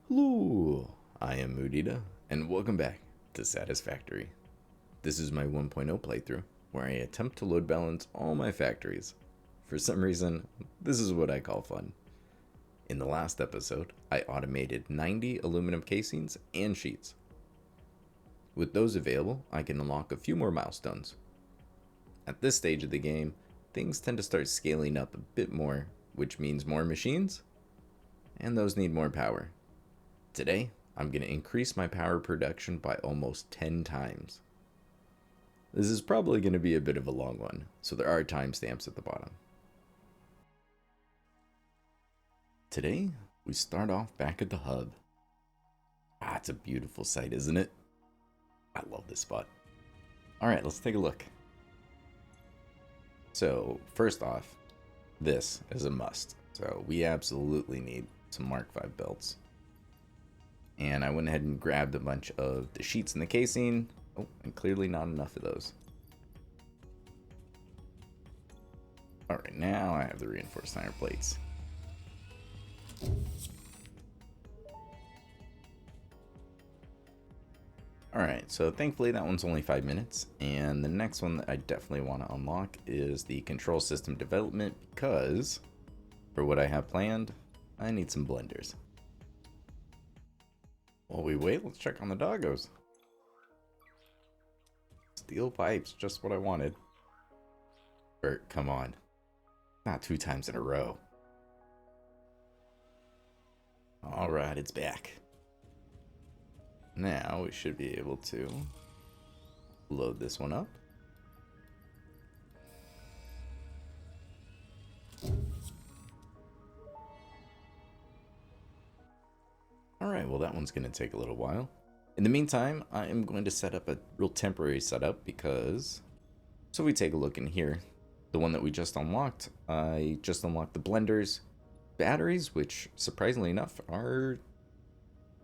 Hello, I am Mudita, and welcome back to Satisfactory. This is my 1.0 playthrough, where I attempt to load balance all my factories. For some reason, this is what I call fun. In the last episode, I automated 90 aluminum casings and sheets. With those available, I can unlock a few more milestones. At this stage of the game, things tend to start scaling up a bit more, which means more machines, and those need more power. Today, I'm going to increase my power production by almost 10 times. This is probably going to be a bit of a long one, so there are timestamps at the bottom. Today, we start off back at the hub. It's a beautiful sight, isn't it? I love this spot. Alright, let's take a look. So, first off, this is a must. So, we absolutely need some Mark V belts. And I went ahead and grabbed a bunch of the sheets in the casing. Oh, and clearly not enough of those. Alright, now I have the reinforced iron plates. Alright, so thankfully that one's only 5 minutes. And the next one that I definitely want to unlock is the control system development, because for what I have planned, I need some blenders. While we wait, let's check on the doggos. Steel pipes, just what I wanted. Bert, come on. Not 2 times in a row. Alright, it's back. Now we should be able to load this one up. Alright, well that one's going to take a little while. In the meantime, I am going to set up a real temporary setup because... So we take a look in here. The one that we just unlocked, I just unlocked the blenders. Batteries, which surprisingly enough are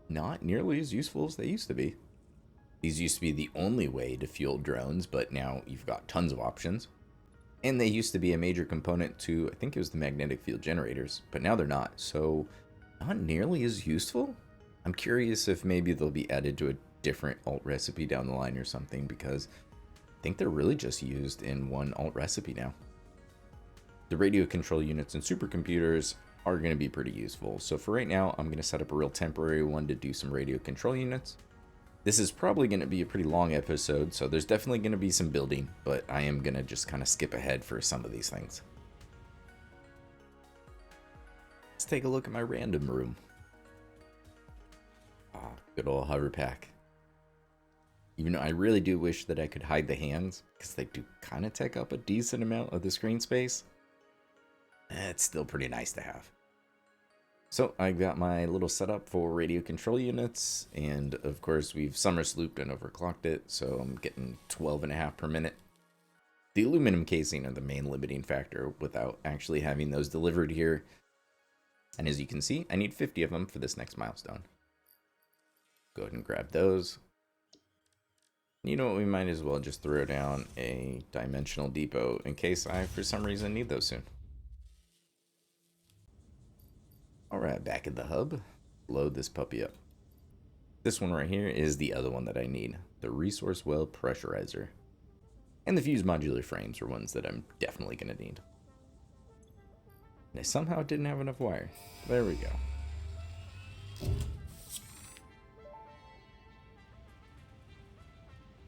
not nearly as useful as they used to be. These used to be the only way to fuel drones, but now you've got tons of options. And they used to be a major component to, I think it was the magnetic field generators, but now they're not, so not nearly as useful. I'm curious if maybe they'll be added to a different alt recipe down the line or something, because I think they're really just used in one alt recipe now. The radio control units and supercomputers are going to be pretty useful, so for right now I'm going to set up a real temporary one to do some radio control units. This is probably going to be a pretty long episode, so there's definitely going to be some building, but I am going to just kind of skip ahead for some of these things. Let's take a look at my random room. Good old hover pack. Even though I really do wish that I could hide the hands, because they do kind of take up a decent amount of the screen space. It's still pretty nice to have. So I got my little setup for radio control units, and of course we've summer slooped and overclocked it, so I'm getting 12.5 per minute. The aluminum casing are the main limiting factor without actually having those delivered here. And as you can see, I need 50 of them for this next milestone. Go ahead and grab those. You know what, we might as well just throw down a dimensional depot in case I, for some reason, need those soon. Alright, back at the hub. Load this puppy up. This one right here is the other one that I need. The resource well pressurizer. And the fused modular frames are ones that I'm definitely going to need. And I somehow didn't have enough wire. There we go.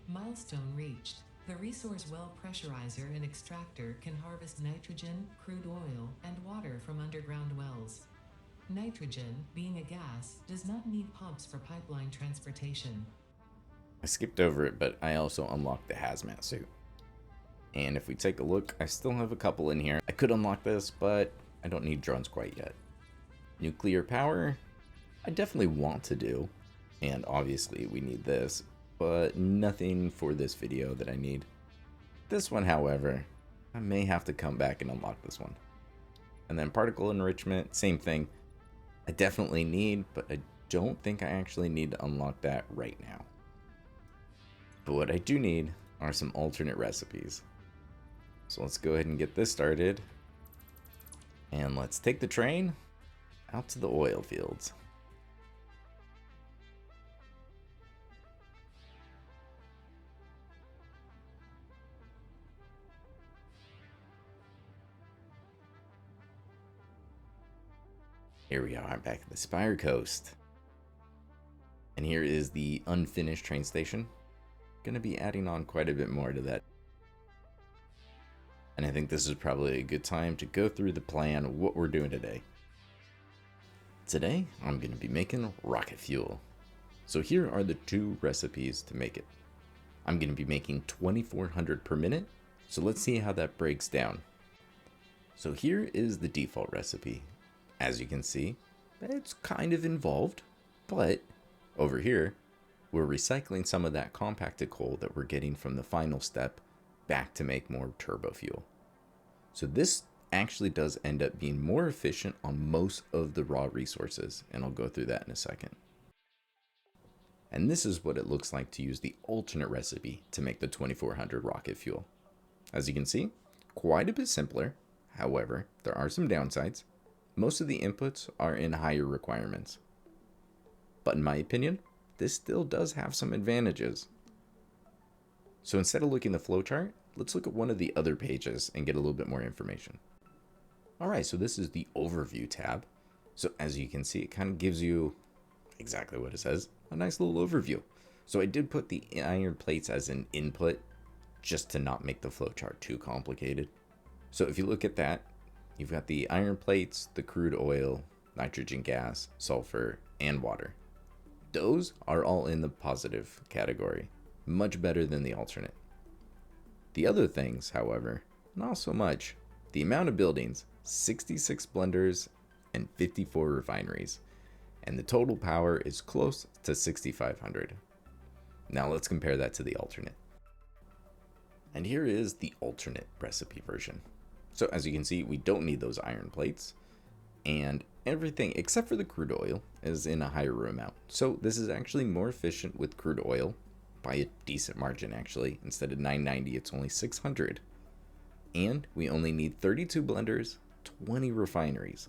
Milestone reached. The resource well pressurizer and extractor can harvest nitrogen, crude oil, and water from underground wells. Nitrogen, being a gas, does not need pumps for pipeline transportation. I skipped over it, but I also unlocked the hazmat suit. And if we take a look, I still have a couple in here. I could unlock this, but I don't need drones quite yet. Nuclear power, I definitely want to do. And obviously we need this, but nothing for this video that I need. This one, however, I may have to come back and unlock this one. And then particle enrichment, same thing. I definitely need, but I don't think I actually need to unlock that right now. But what I do need are some alternate recipes. So let's go ahead and get this started. And let's take the train out to the oil fields. Here we are back at the Spire Coast. And here is the unfinished train station. Gonna be adding on quite a bit more to that. And I think this is probably a good time to go through the plan of what we're doing today. Today, I'm gonna be making rocket fuel. So here are the two recipes to make it. I'm gonna be making 2400 per minute. So let's see how that breaks down. So here is the default recipe. As you can see, it's kind of involved, but over here, we're recycling some of that compacted coal that we're getting from the final step back to make more turbo fuel. So this actually does end up being more efficient on most of the raw resources, and I'll go through that in a second. And this is what it looks like to use the alternate recipe to make the 2400 rocket fuel. As you can see, quite a bit simpler. However, there are some downsides. Most of the inputs are in higher requirements. But in my opinion, this still does have some advantages. So instead of looking at the flowchart, let's look at one of the other pages and get a little bit more information. Alright, so this is the overview tab. So as you can see, it kind of gives you exactly what it says, a nice little overview. So I did put the iron plates as an input just to not make the flowchart too complicated. So if you look at that, you've got the iron plates, the crude oil, nitrogen gas, sulfur, and water. Those are all in the positive category, much better than the alternate. The other things, however, not so much. The amount of buildings, 66 blenders and 54 refineries, and the total power is close to 6,500. Now let's compare that to the alternate. And here is the alternate recipe version. So as you can see, we don't need those iron plates, and everything except for the crude oil is in a higher amount. So this is actually more efficient with crude oil by a decent margin actually. Instead of 990, it's only 600. And we only need 32 blenders, 20 refineries.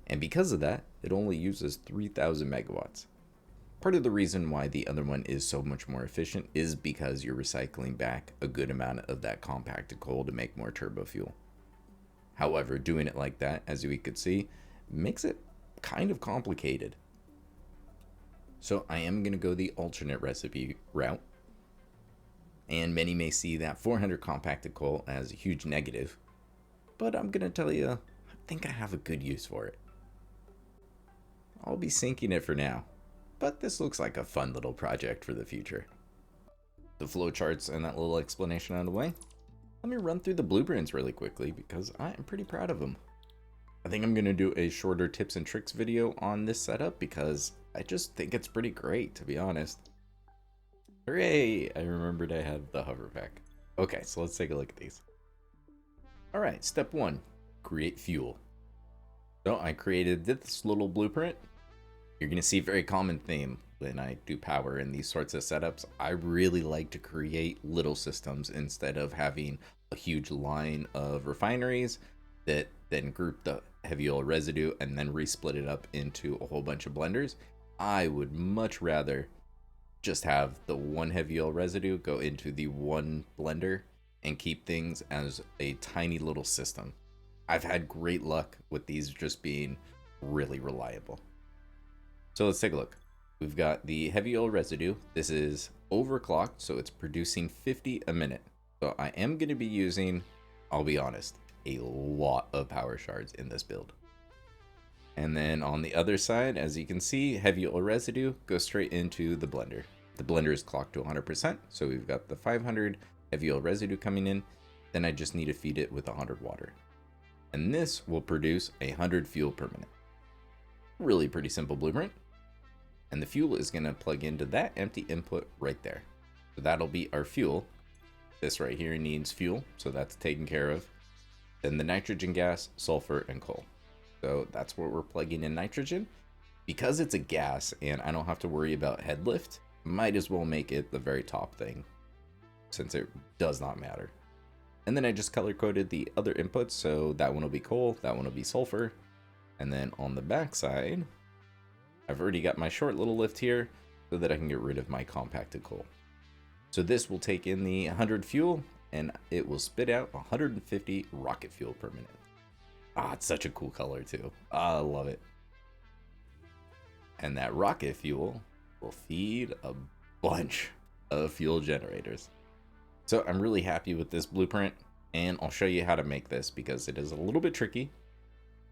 And because of that, it only uses 3,000 megawatts. Part of the reason why the other one is so much more efficient is because you're recycling back a good amount of that compacted coal to make more turbo fuel. However, doing it like that, as we could see, makes it kind of complicated. So I am going to go the alternate recipe route. And many may see that 400 compacted coal as a huge negative. But I'm going to tell you, I think I have a good use for it. I'll be sinking it for now. But this looks like a fun little project for the future. The flowcharts and that little explanation out of the way. Let me run through the blueprints really quickly because I am pretty proud of them. I think I'm going to do a shorter tips and tricks video on this setup because I just think it's pretty great, to be honest. Hooray! I remembered I had the hover pack. Okay, so let's take a look at these. Alright, step 1. Create fuel. So I created this little blueprint. You're going to see a very common theme when I do power in these sorts of setups. I really like to create little systems instead of having a huge line of refineries that then group the heavy oil residue and then resplit it up into a whole bunch of blenders. I would much rather just have the one heavy oil residue go into the one blender and keep things as a tiny little system. I've had great luck with these just being really reliable. So let's take a look. We've got the heavy oil residue. This is overclocked, so it's producing 50 a minute. So I am going to be using, I'll be honest, a lot of power shards in this build. And then on the other side, as you can see, heavy oil residue goes straight into the blender. The blender is clocked to 100%, so we've got the 500 heavy oil residue coming in. Then I just need to feed it with 100 water. And this will produce 100 fuel per minute. Really pretty simple blueprint. And the fuel is going to plug into that empty input right there. So that'll be our fuel. This right here needs fuel, so that's taken care of. Then the nitrogen gas, sulfur, and coal. So that's where we're plugging in nitrogen. Because it's a gas and I don't have to worry about head lift, might as well make it the very top thing, since it does not matter. And then I just color coded the other inputs, so that one will be coal, that one will be sulfur. And then on the back side, I've already got my short little lift here so that I can get rid of my compacted coal. So this will take in the 100 fuel and it will spit out 150 rocket fuel per minute. Ah, it's such a cool color too. I love it. And that rocket fuel will feed a bunch of fuel generators. So I'm really happy with this blueprint, and I'll show you how to make this because it is a little bit tricky.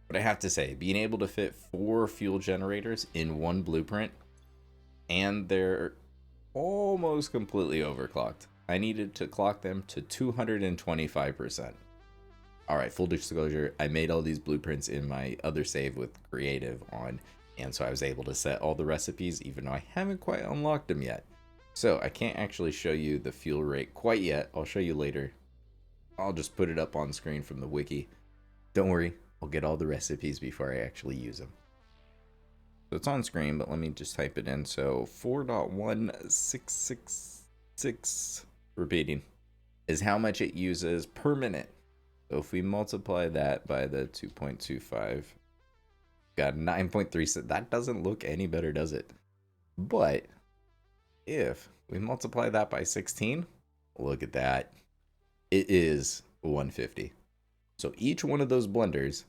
But I have to say, being able to fit 4 fuel generators in one blueprint, and they're almost completely overclocked. I needed to clock them to 225%. Alright, full disclosure, I made all these blueprints in my other save with creative on, and so I was able to set all the recipes even though I haven't quite unlocked them yet. So I can't actually show you the fuel rate quite yet. I'll show you later. I'll just put it up on screen from the wiki. Don't worry, I'll get all the recipes before I actually use them. So it's on screen, but let me just type it in. So 4.1666, repeating, is how much it uses per minute. So if we multiply that by the 2.25, got 9.3. That doesn't look any better, does it? But if we multiply that by 16, look at that. It is 150. So each one of those blenders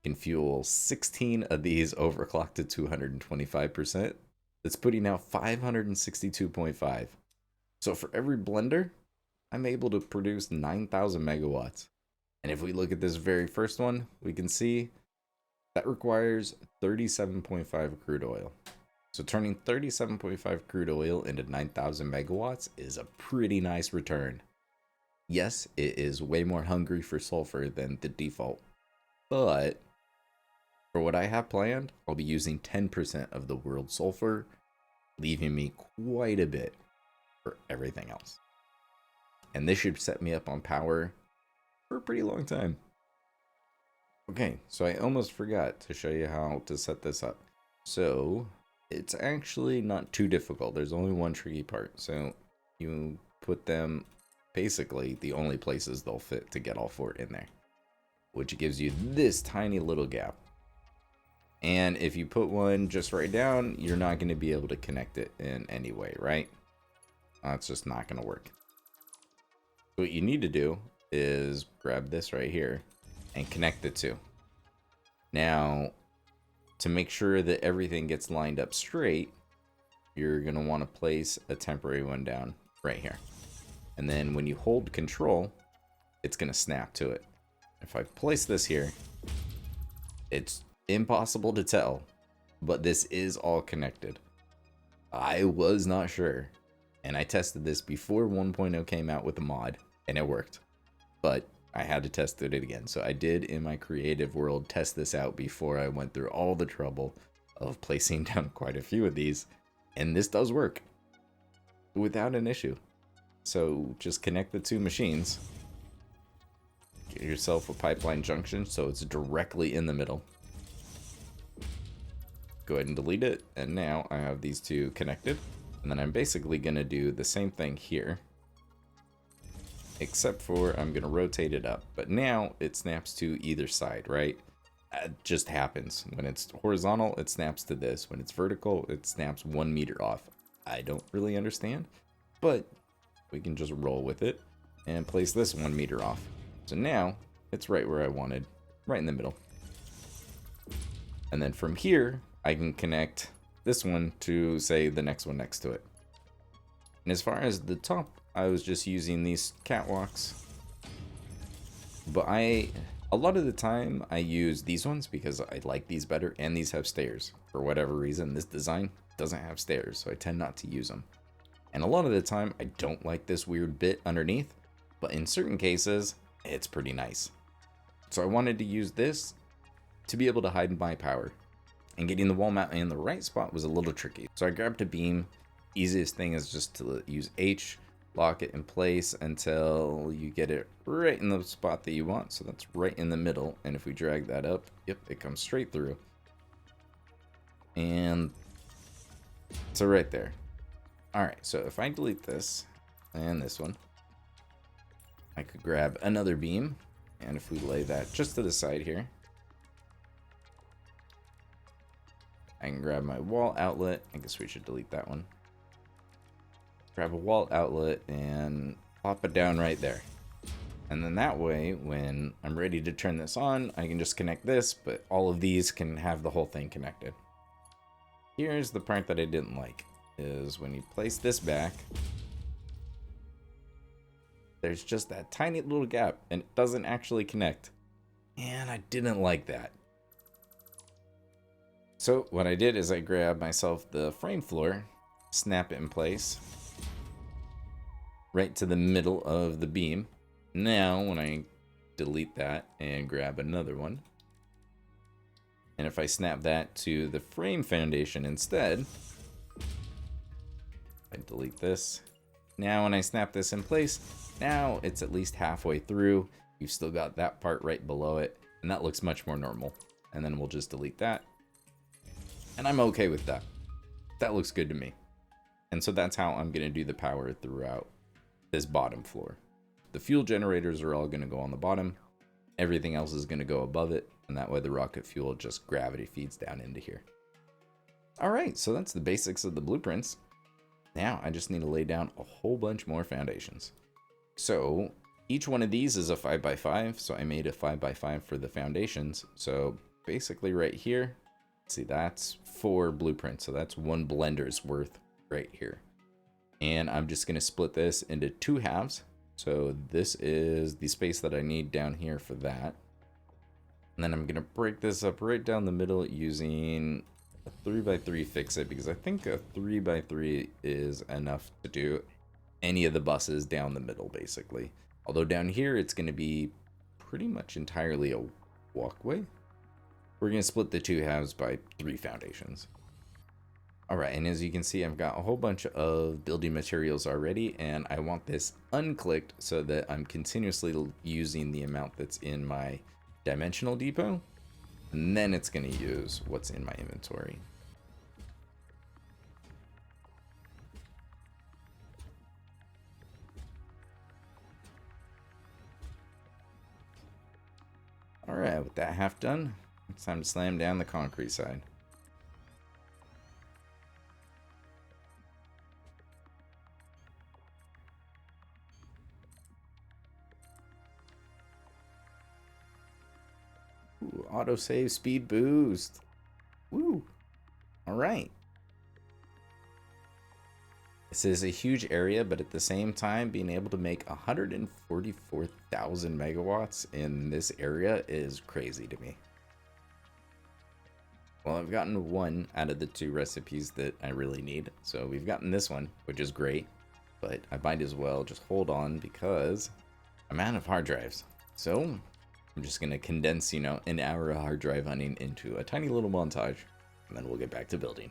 can fuel 16 of these overclocked to 225%. That's putting out 562.5. So for every blender, I'm able to produce 9,000 megawatts. And if we look at this very first one, we can see that requires 37.5 crude oil. So turning 37.5 crude oil into 9,000 megawatts is a pretty nice return. Yes, it is way more hungry for sulfur than the default, but for what I have planned, I'll be using 10% of the world's sulfur, leaving me quite a bit for everything else. And this should set me up on power for a pretty long time. Okay, so I almost forgot to show you how to set this up. So it's actually not too difficult. There's only one tricky part. So you put them basically the only places they'll fit to get all 4 in there, which gives you this tiny little gap. And if you put one just right down, you're not going to be able to connect it in any way, right? It's just not going to work. So what you need to do is grab this right here and connect the 2. Now, to make sure that everything gets lined up straight, you're going to want to place a temporary one down right here. And then when you hold control, it's going to snap to it. If I place this here, it's impossible to tell, but this is all connected. I was not sure, and I tested this before 1.0 came out with the mod, and it worked. But I had to test it again, so I did in my creative world test this out before I went through all the trouble of placing down quite a few of these, and this does work without an issue. So just connect the 2 machines, get yourself a pipeline junction so it's directly in the middle. Go ahead and delete it, and now I have these 2 connected, and then I'm basically going to do the same thing here, except for I'm going to rotate it up, but now it snaps to either side, right? It just happens. When it's horizontal, it snaps to this. When it's vertical, it snaps 1 meter off. I don't really understand, but we can just roll with it and place this 1 meter off. So now it's right where I wanted, right in the middle. And then from here, I can connect this one to, say, the next one next to it. And as far as the top, I was just using these catwalks. But a lot of the time, I use these ones because I like these better, and these have stairs. For whatever reason, this design doesn't have stairs, so I tend not to use them. And a lot of the time, I don't like this weird bit underneath, but in certain cases, it's pretty nice. So I wanted to use this to be able to hide my power. And getting the wall mount in the right spot was a little tricky. So I grabbed a beam. Easiest thing is just to use H, lock it in place until you get it right in the spot that you want. So that's right in the middle. And if we drag that up, yep, it comes straight through. And so right there. Alright, so if I delete this and this one, I could grab another beam. And if we lay that just to the side here, I can grab my wall outlet. I guess we should delete that one. Grab a wall outlet and pop it down right there. And then that way, when I'm ready to turn this on, I can just connect this, but all of these can have the whole thing connected. Here's the part that I didn't like, is when you place this back, there's just that tiny little gap, and it doesn't actually connect. And I didn't like that. So what I did is I grabbed myself the frame floor, snap it in place, right to the middle of the beam. Now, when I delete that and grab another one, and if I snap that to the frame foundation instead, I delete this. Now, when I snap this in place, now it's at least halfway through. You've still got that part right below it, and that looks much more normal. And then we'll just delete that. And I'm okay with that. That looks good to me. And so that's how I'm going to do the power throughout this bottom floor. The fuel generators are all going to go on the bottom. Everything else is going to go above it. And that way the rocket fuel just gravity feeds down into here. Alright, so that's the basics of the blueprints. Now I just need to lay down a whole bunch more foundations. So each one of these is a 5x5. So I made a 5x5 for the foundations. So basically right here, see, that's 4 blueprints. So that's 1 blender's worth right here. And I'm just going to split this into 2 halves. So this is the space that I need down here for that. And then I'm going to break this up right down the middle using a 3x3 fix-it, because I think a 3x3 is enough to do any of the buses down the middle, basically. Although down here, it's going to be pretty much entirely a walkway. We're going to split the 2 halves by 3 foundations. Alright, and as you can see, I've got a whole bunch of building materials already, and I want this unclicked so that I'm continuously using the amount that's in my dimensional depot, and then it's going to use what's in my inventory. Alright, with that half done, it's time to slam down the concrete side. Ooh, autosave speed boost. Woo! Alright. This is a huge area, but at the same time, being able to make 144,000 megawatts in this area is crazy to me. Well, I've gotten 1 out of the 2 recipes that I really need. So we've gotten this one, which is great. But I might as well just hold on because I'm out of hard drives. So I'm just going to condense, an hour of hard drive hunting into a tiny little montage. And then we'll get back to building.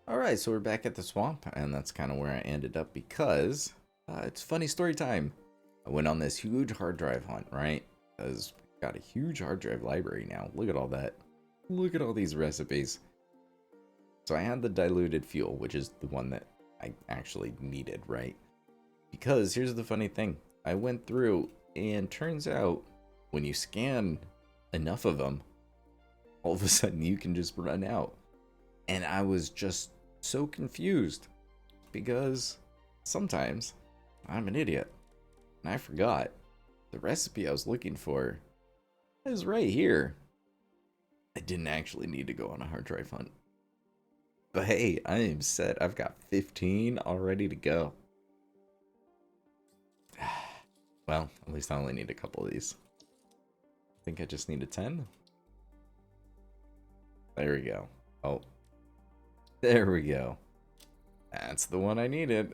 Alright, so we're back at the swamp, and that's kind of where I ended up because it's funny story time. I went on this huge hard drive hunt, right? Because we've got a huge hard drive library now. Look at all that. Look at all these recipes. So I had the diluted fuel, which is the one that I actually needed, right? Because here's the funny thing. I went through and turns out when you scan enough of them, all of a sudden you can just run out. And I was just so confused because sometimes I'm an idiot and I forgot the recipe I was looking for is right here. I didn't actually need to go on a hard drive hunt. But hey, I am set. I've got 15 all ready to go. Well, at least I only need a couple of these. I think I just need a 10. There we go. Oh, there we go. That's the one I needed.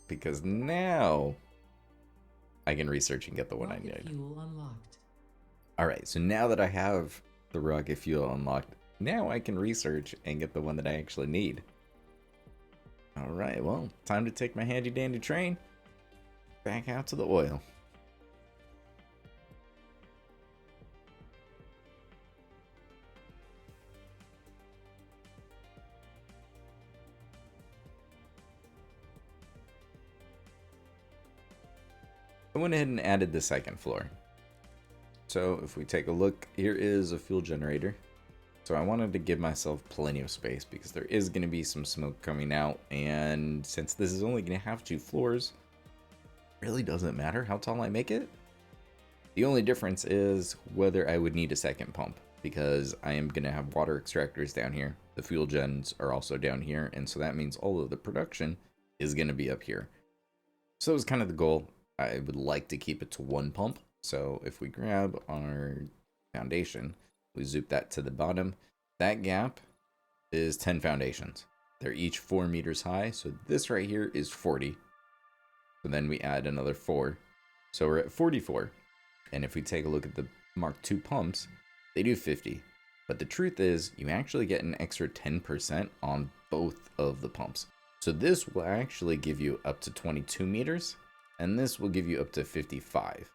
Because now I can research and get the one I need. Fuel unlocked. Alright, so now that I have the rocket fuel unlocked, now I can research and get the one that I actually need. Alright, well, time to take my handy dandy train back out to the oil. I went ahead and added the second floor. So if we take a look, here is a fuel generator. So I wanted to give myself plenty of space because there is going to be some smoke coming out. And since this is only going to have 2 floors, it really doesn't matter how tall I make it. The only difference is whether I would need a second pump, because I am going to have water extractors down here. The fuel gens are also down here. And so that means all of the production is going to be up here. So that was kind of the goal. I would like to keep it to 1 pump. So if we grab our foundation, we zoop that to the bottom, that gap is 10 foundations. They're each 4 meters high. So this right here is 40. So then we add another 4. So we're at 44. And if we take a look at the Mark II pumps, they do 50. But the truth is, you actually get an extra 10% on both of the pumps. So this will actually give you up to 22 meters. And this will give you up to 55.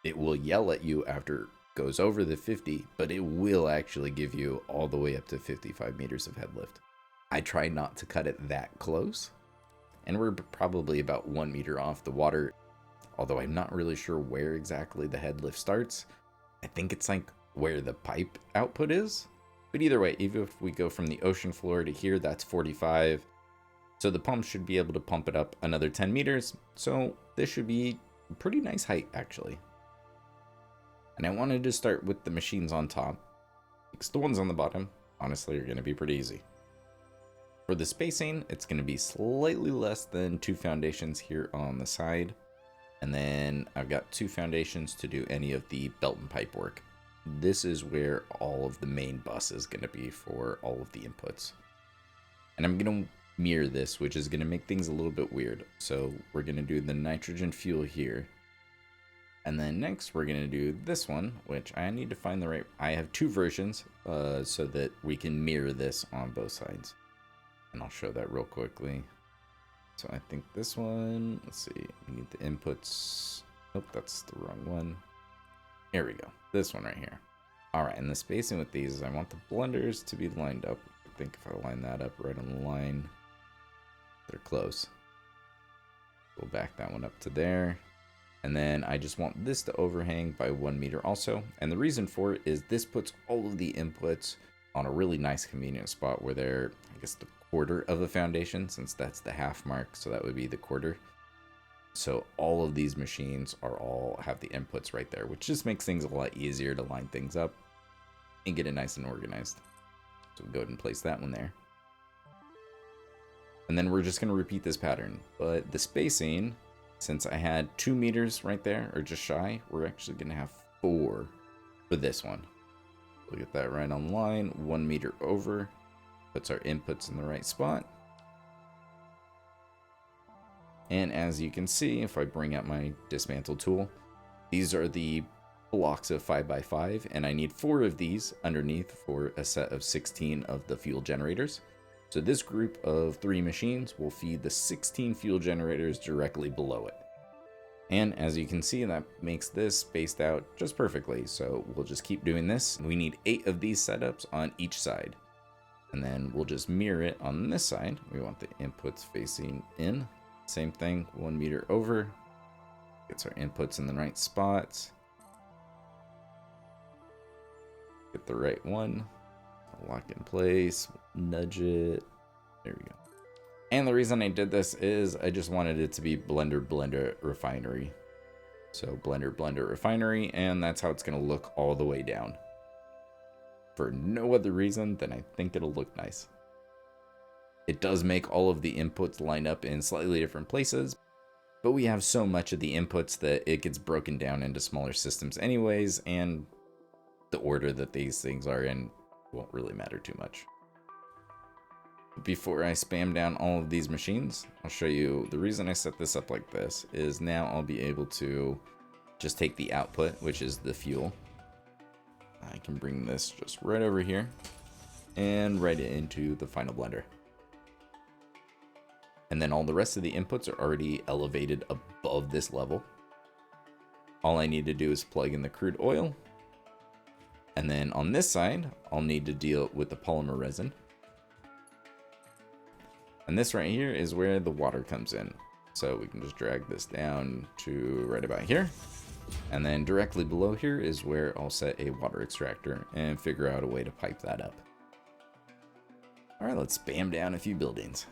It will yell at you after it goes over the 50, but it will actually give you all the way up to 55 meters of head lift. I try not to cut it that close, and we're probably about 1 meter off the water, although I'm not really sure where exactly the head lift starts. I think it's like where the pipe output is, but either way, even if we go from the ocean floor to here, that's 45. So the pump should be able to pump it up another 10 meters. So this should be a pretty nice height, actually. And I wanted to start with the machines on top, because the ones on the bottom, honestly, are going to be pretty easy. For the spacing, it's going to be slightly less than 2 foundations here on the side. And then I've got 2 foundations to do any of the belt and pipe work. This is where all of the main bus is going to be for all of the inputs. And I'm going to mirror this, which is going to make things a little bit weird. So we're going to do the nitrogen fuel here, and then next we're going to do this one, which I need to find the right. I have 2 versions so that we can mirror this on both sides, and I'll show that real quickly. So I think this one, let's see, we need the inputs. Oh, that's the wrong one. Here we go, this one right here. All right, and the spacing with these is I want the blenders to be lined up. I think if I line that up right on the line, they're close. We'll back that one up to there. And then I just want this to overhang by 1 meter also. And the reason for it is this puts all of the inputs on a really nice convenient spot where they're, I guess, the quarter of a foundation, since that's the half mark. So that would be the quarter. So all of these machines are all have the inputs right there, which just makes things a lot easier to line things up and get it nice and organized. So we'll go ahead and place that one there. And then we're just going to repeat this pattern. But the spacing, since I had 2 meters right there, or just shy, we're actually going to have 4 for this one. We'll get that right on line, 1 meter over. Puts our inputs in the right spot. And as you can see, if I bring out my dismantle tool, these are the blocks of 5x5, and I need 4 of these underneath for a set of 16 of the fuel generators. So this group of 3 machines will feed the 16 fuel generators directly below it. And as you can see, that makes this spaced out just perfectly. So we'll just keep doing this. We need 8 of these setups on each side. And then we'll just mirror it on this side. We want the inputs facing in. Same thing, 1 meter over. Gets our inputs in the right spots. Get the right one. Lock in place. Nudge it. There we go. And the reason I did this is I just wanted it to be Blender Refinery. So Blender Refinery, and that's how it's going to look all the way down. For no other reason than I think it'll look nice. It does make all of the inputs line up in slightly different places, but we have so much of the inputs that it gets broken down into smaller systems anyways, and the order that these things are in won't really matter too much. Before I spam down all of these machines, I'll show you the reason I set this up like this is now I'll be able to just take the output, which is the fuel. I can bring this just right over here and write it into the final blender. And then all the rest of the inputs are already elevated above this level. All I need to do is plug in the crude oil. And then on this side, I'll need to deal with the polymer resin. And this right here is where the water comes in. So we can just drag this down to right about here. And then directly below here is where I'll set a water extractor and figure out a way to pipe that up. All right, let's spam down a few buildings.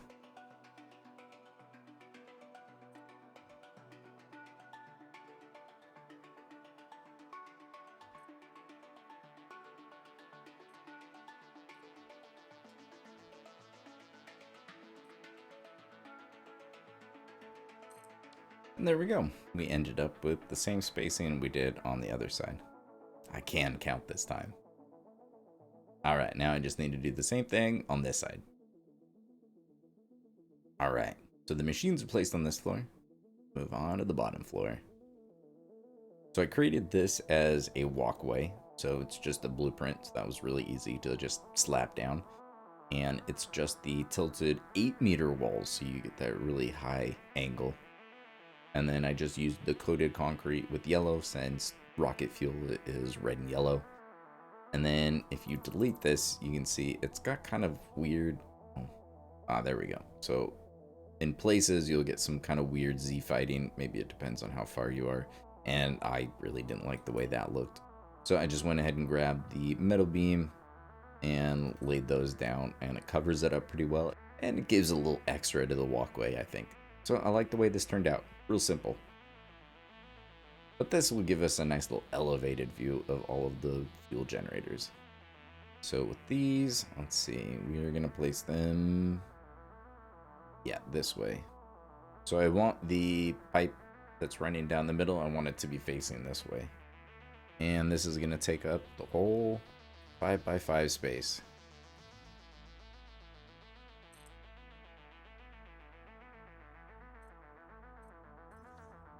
And there we go. We ended up with the same spacing we did on the other side. I can count this time. All right, now I just need to do the same thing on this side. All right, so the machines are placed on this floor. Move on to the bottom floor. So I created this as a walkway. So it's just a blueprint. So that was really easy to just slap down. And it's just the tilted 8-meter walls. So you get that really high angle. And then I just used the coated concrete with yellow since rocket fuel is red and yellow. And then if you delete this, you can see it's got kind of weird. There we go. So in places you'll get some kind of weird Z fighting. Maybe it depends on how far you are. And I really didn't like the way that looked. So I just went ahead and grabbed the metal beam and laid those down, and it covers it up pretty well. And it gives a little extra to the walkway, I think. So I like the way this turned out. Real simple. But this will give us a nice little elevated view of all of the fuel generators. So with these, let's see, we are going to place them, yeah, this way. So I want the pipe that's running down the middle, I want it to be facing this way. And this is going to take up the whole 5x5 space.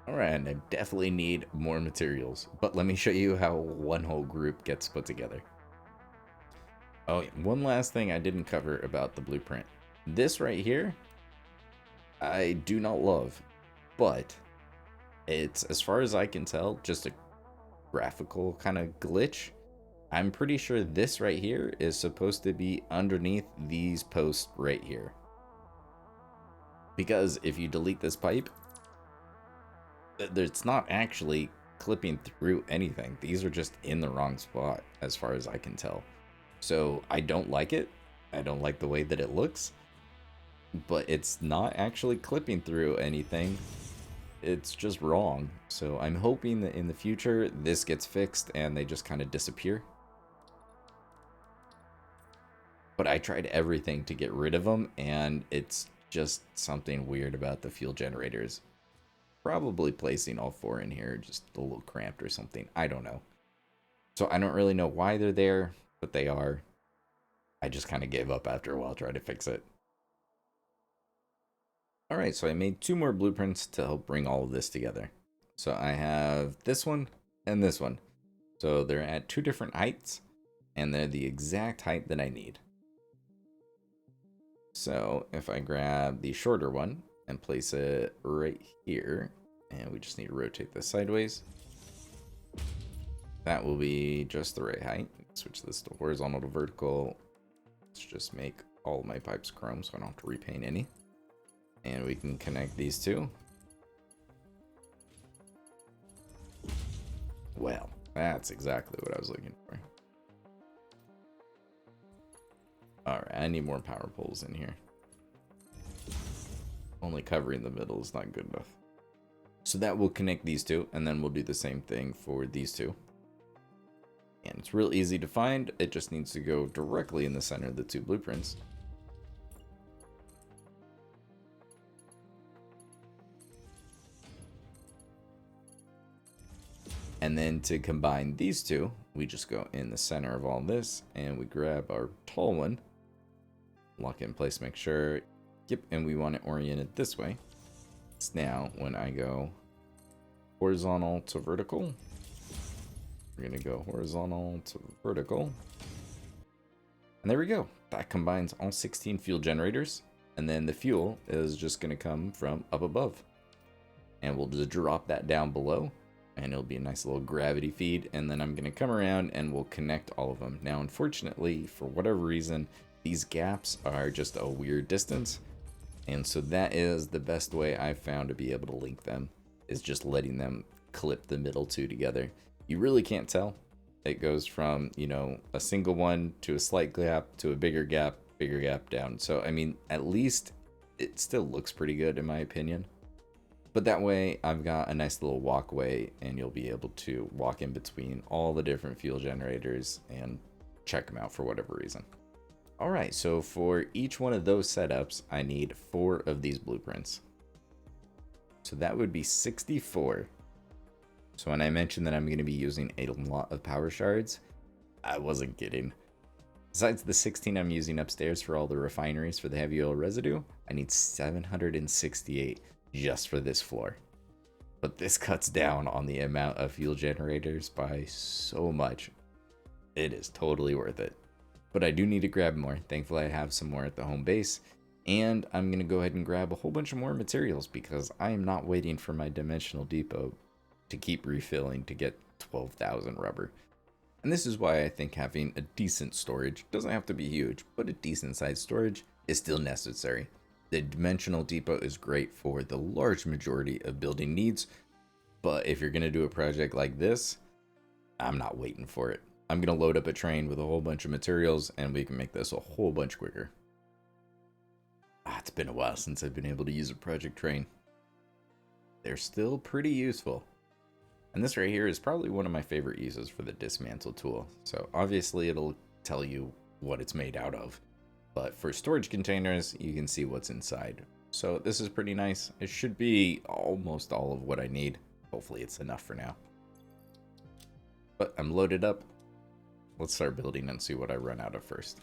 Alright, I definitely need more materials, but let me show you how one whole group gets put together. Oh, one last thing I didn't cover about the blueprint. This right here, I do not love, but it's, as far as I can tell, just a graphical kind of glitch. I'm pretty sure this right here is supposed to be underneath these posts right here. Because if you delete this pipe, it's not actually clipping through anything. These are just in the wrong spot as far as I can tell. So I don't like it. I don't like the way that it looks, but it's not actually clipping through anything. It's just wrong. So I'm hoping that in the future this gets fixed and they just kind of disappear. But I tried everything to get rid of them, and it's just something weird about the fuel generators. Probably placing all 4 in here just a little cramped or something. I don't know. So I don't really know why they're there, but they are. I just kind of gave up after a while trying to fix it. Alright, so I made 2 more blueprints to help bring all of this together. So I have this one and this one. So they're at 2 different heights, and they're the exact height that I need. So if I grab the shorter one and place it right here, and we just need to rotate this sideways, that will be just the right height. Switch this to horizontal to vertical. Let's just make all of my pipes chrome so I don't have to repaint any. And we can connect these two. Well, that's exactly what I was looking for. Alright, I need more power poles in here. Only covering the middle is not good enough. So that will connect these two, and then we'll do the same thing for these two. And it's real easy to find. It just needs to go directly in the center of the two blueprints. And then to combine these two, we just go in the center of all this and we grab our tall one, lock it in place, make sure, yep, and we want it oriented this way. So now when I go horizontal to vertical, we're going to go horizontal to vertical. And there we go. That combines all 16 fuel generators. And then the fuel is just going to come from up above. And we'll just drop that down below. And it'll be a nice little gravity feed. And then I'm going to come around and we'll connect all of them. Now, unfortunately, for whatever reason, these gaps are just a weird distance. And so that is the best way I've found to be able to link them, is just letting them clip the middle two together. You really can't tell. It goes from, you know, a single one to a slight gap to a bigger gap down. So, I mean, at least it still looks pretty good in my opinion. But that way I've got a nice little walkway and you'll be able to walk in between all the different fuel generators and check them out for whatever reason. Alright, so for each one of those setups, I need 4 of these blueprints. So that would be 64. So when I mentioned that I'm going to be using a lot of power shards, I wasn't kidding. Besides the 16 I'm using upstairs for all the refineries for the heavy oil residue, I need 768 just for this floor. But this cuts down on the amount of fuel generators by so much. It is totally worth it. But I do need to grab more. Thankfully I have some more at the home base. And I'm going to go ahead and grab a whole bunch of more materials because I am not waiting for my dimensional depot to keep refilling to get 12,000 rubber. And this is why I think having a decent storage, doesn't have to be huge, but a decent sized storage is still necessary. The dimensional depot is great for the large majority of building needs, but if you're going to do a project like this, I'm not waiting for it. I'm going to load up a train with a whole bunch of materials and we can make this a whole bunch quicker. It's been a while since I've been able to use a project train. They're still pretty useful. And this right here is probably one of my favorite uses for the dismantle tool. So obviously it'll tell you what it's made out of. But for storage containers, you can see what's inside. So this is pretty nice. It should be almost all of what I need. Hopefully it's enough for now. But I'm loaded up. Let's start building and see what I run out of first.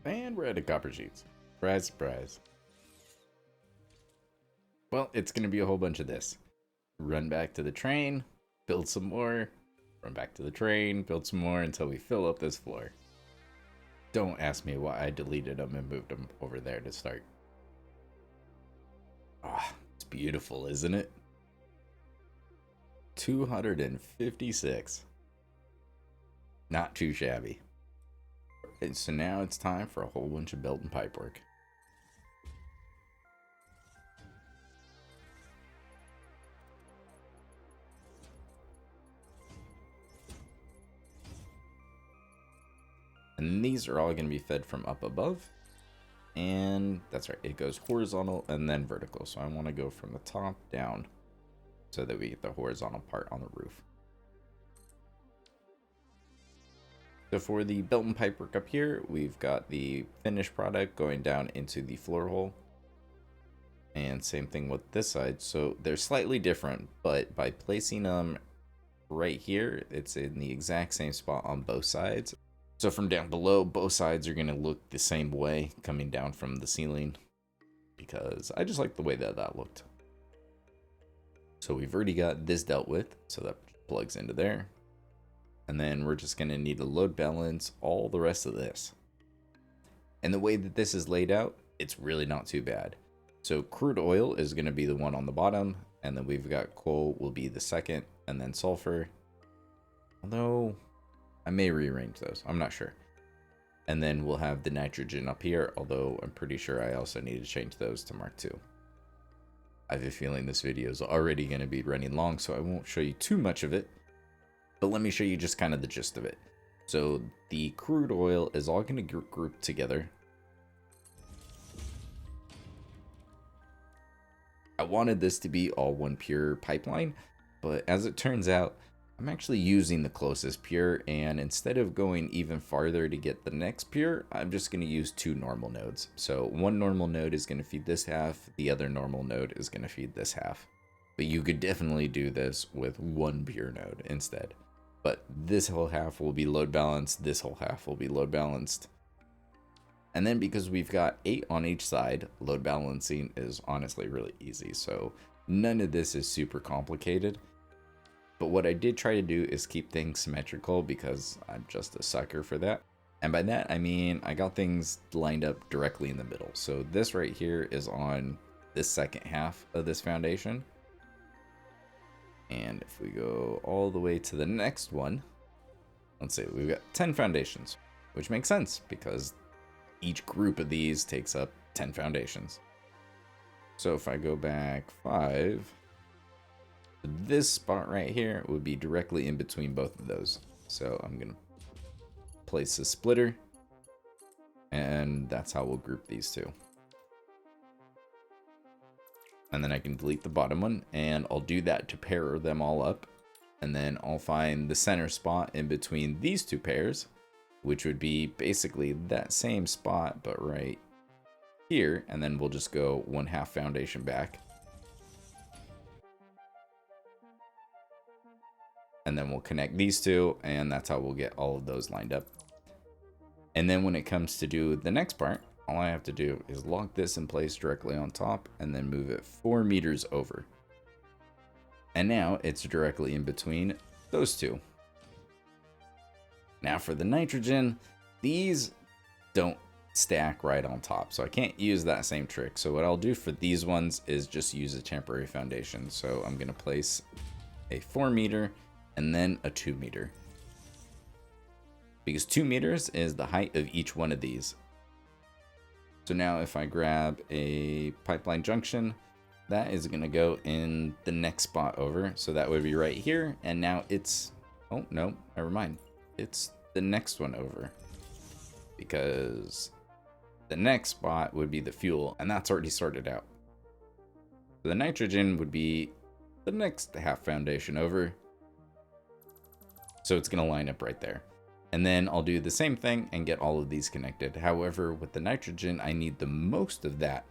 And we're out of copper sheets. Surprise, surprise. Well, it's going to be a whole bunch of this. Run back to the train, build some more, run back to the train, build some more until we fill up this floor. Don't ask me why I deleted them and moved them over there to start. It's beautiful, isn't it? 256. Not too shabby. And so now it's time for a whole bunch of belt and pipe work. And these are all going to be fed from up above. And that's right, it goes horizontal and then vertical. So I want to go from the top down so that we get the horizontal part on the roof. So for the belt and pipe work up here, we've got the finished product going down into the floor hole. And same thing with this side. So they're slightly different, but by placing them right here, it's in the exact same spot on both sides. So from down below, both sides are going to look the same way coming down from the ceiling because I just like the way that that looked. So we've already got this dealt with, so that plugs into there. and then we're just going to need to load balance all the rest of this. And the way that this is laid out, it's really not too bad. So crude oil is going to be the one on the bottom, and then we've got coal will be the second, and then sulfur. Although I may rearrange those, I'm not sure. And then we'll have the nitrogen up here, although I'm pretty sure I also need to change those to Mark II. I have a feeling this video is already going to be running long, so I won't show you too much of it. But let me show you just kind of the gist of it. So the crude oil is all going to group together. I wanted this to be all one pure pipeline, but as it turns out, I'm actually using the closest pure, and instead of going even farther to get the next pure, I'm just going to use two normal nodes. So one normal node is going to feed this half, the other normal node is going to feed this half. But you could definitely do this with one pure node instead. But this whole half will be load balanced, this whole half will be load balanced. And then because we've got 8 on each side, load balancing is honestly really easy. So none of this is super complicated. But what I did try to do is keep things symmetrical because I'm just a sucker for that. And by that, I mean I got things lined up directly in the middle. So this right here is on this second half of this foundation. And if we go all the way to the next one, let's say we've got 10 foundations, which makes sense because each group of these takes up 10 foundations. So if I go back 5, this spot right here would be directly in between both of those. So I'm going to place a splitter, and that's how we'll group these two. And then I can delete the bottom one, and I'll do that to pair them all up. And then I'll find the center spot in between these two pairs, which would be basically that same spot, but right here. And then we'll just go 1/2 foundation back. And then we'll connect these two, and that's how we'll get all of those lined up. And then when it comes to do the next part, all I have to do is lock this in place directly on top and then move it 4 meters over. And now it's directly in between those two. Now for the nitrogen, these don't stack right on top, so I can't use that same trick. So what I'll do for these ones is just use a temporary foundation. So I'm going to place a 4 meter and then a 2 meter. Because 2 meters is the height of each one of these. So now if I grab a pipeline junction, that is going to go in the next spot over. So that would be right here. And now it's, oh no, never mind. It's the next one over. Because the next spot would be the fuel, and that's already sorted out. So the nitrogen would be the next half foundation over. So it's going to line up right there. And then I'll do the same thing and get all of these connected. However, with the nitrogen, I need the most of that.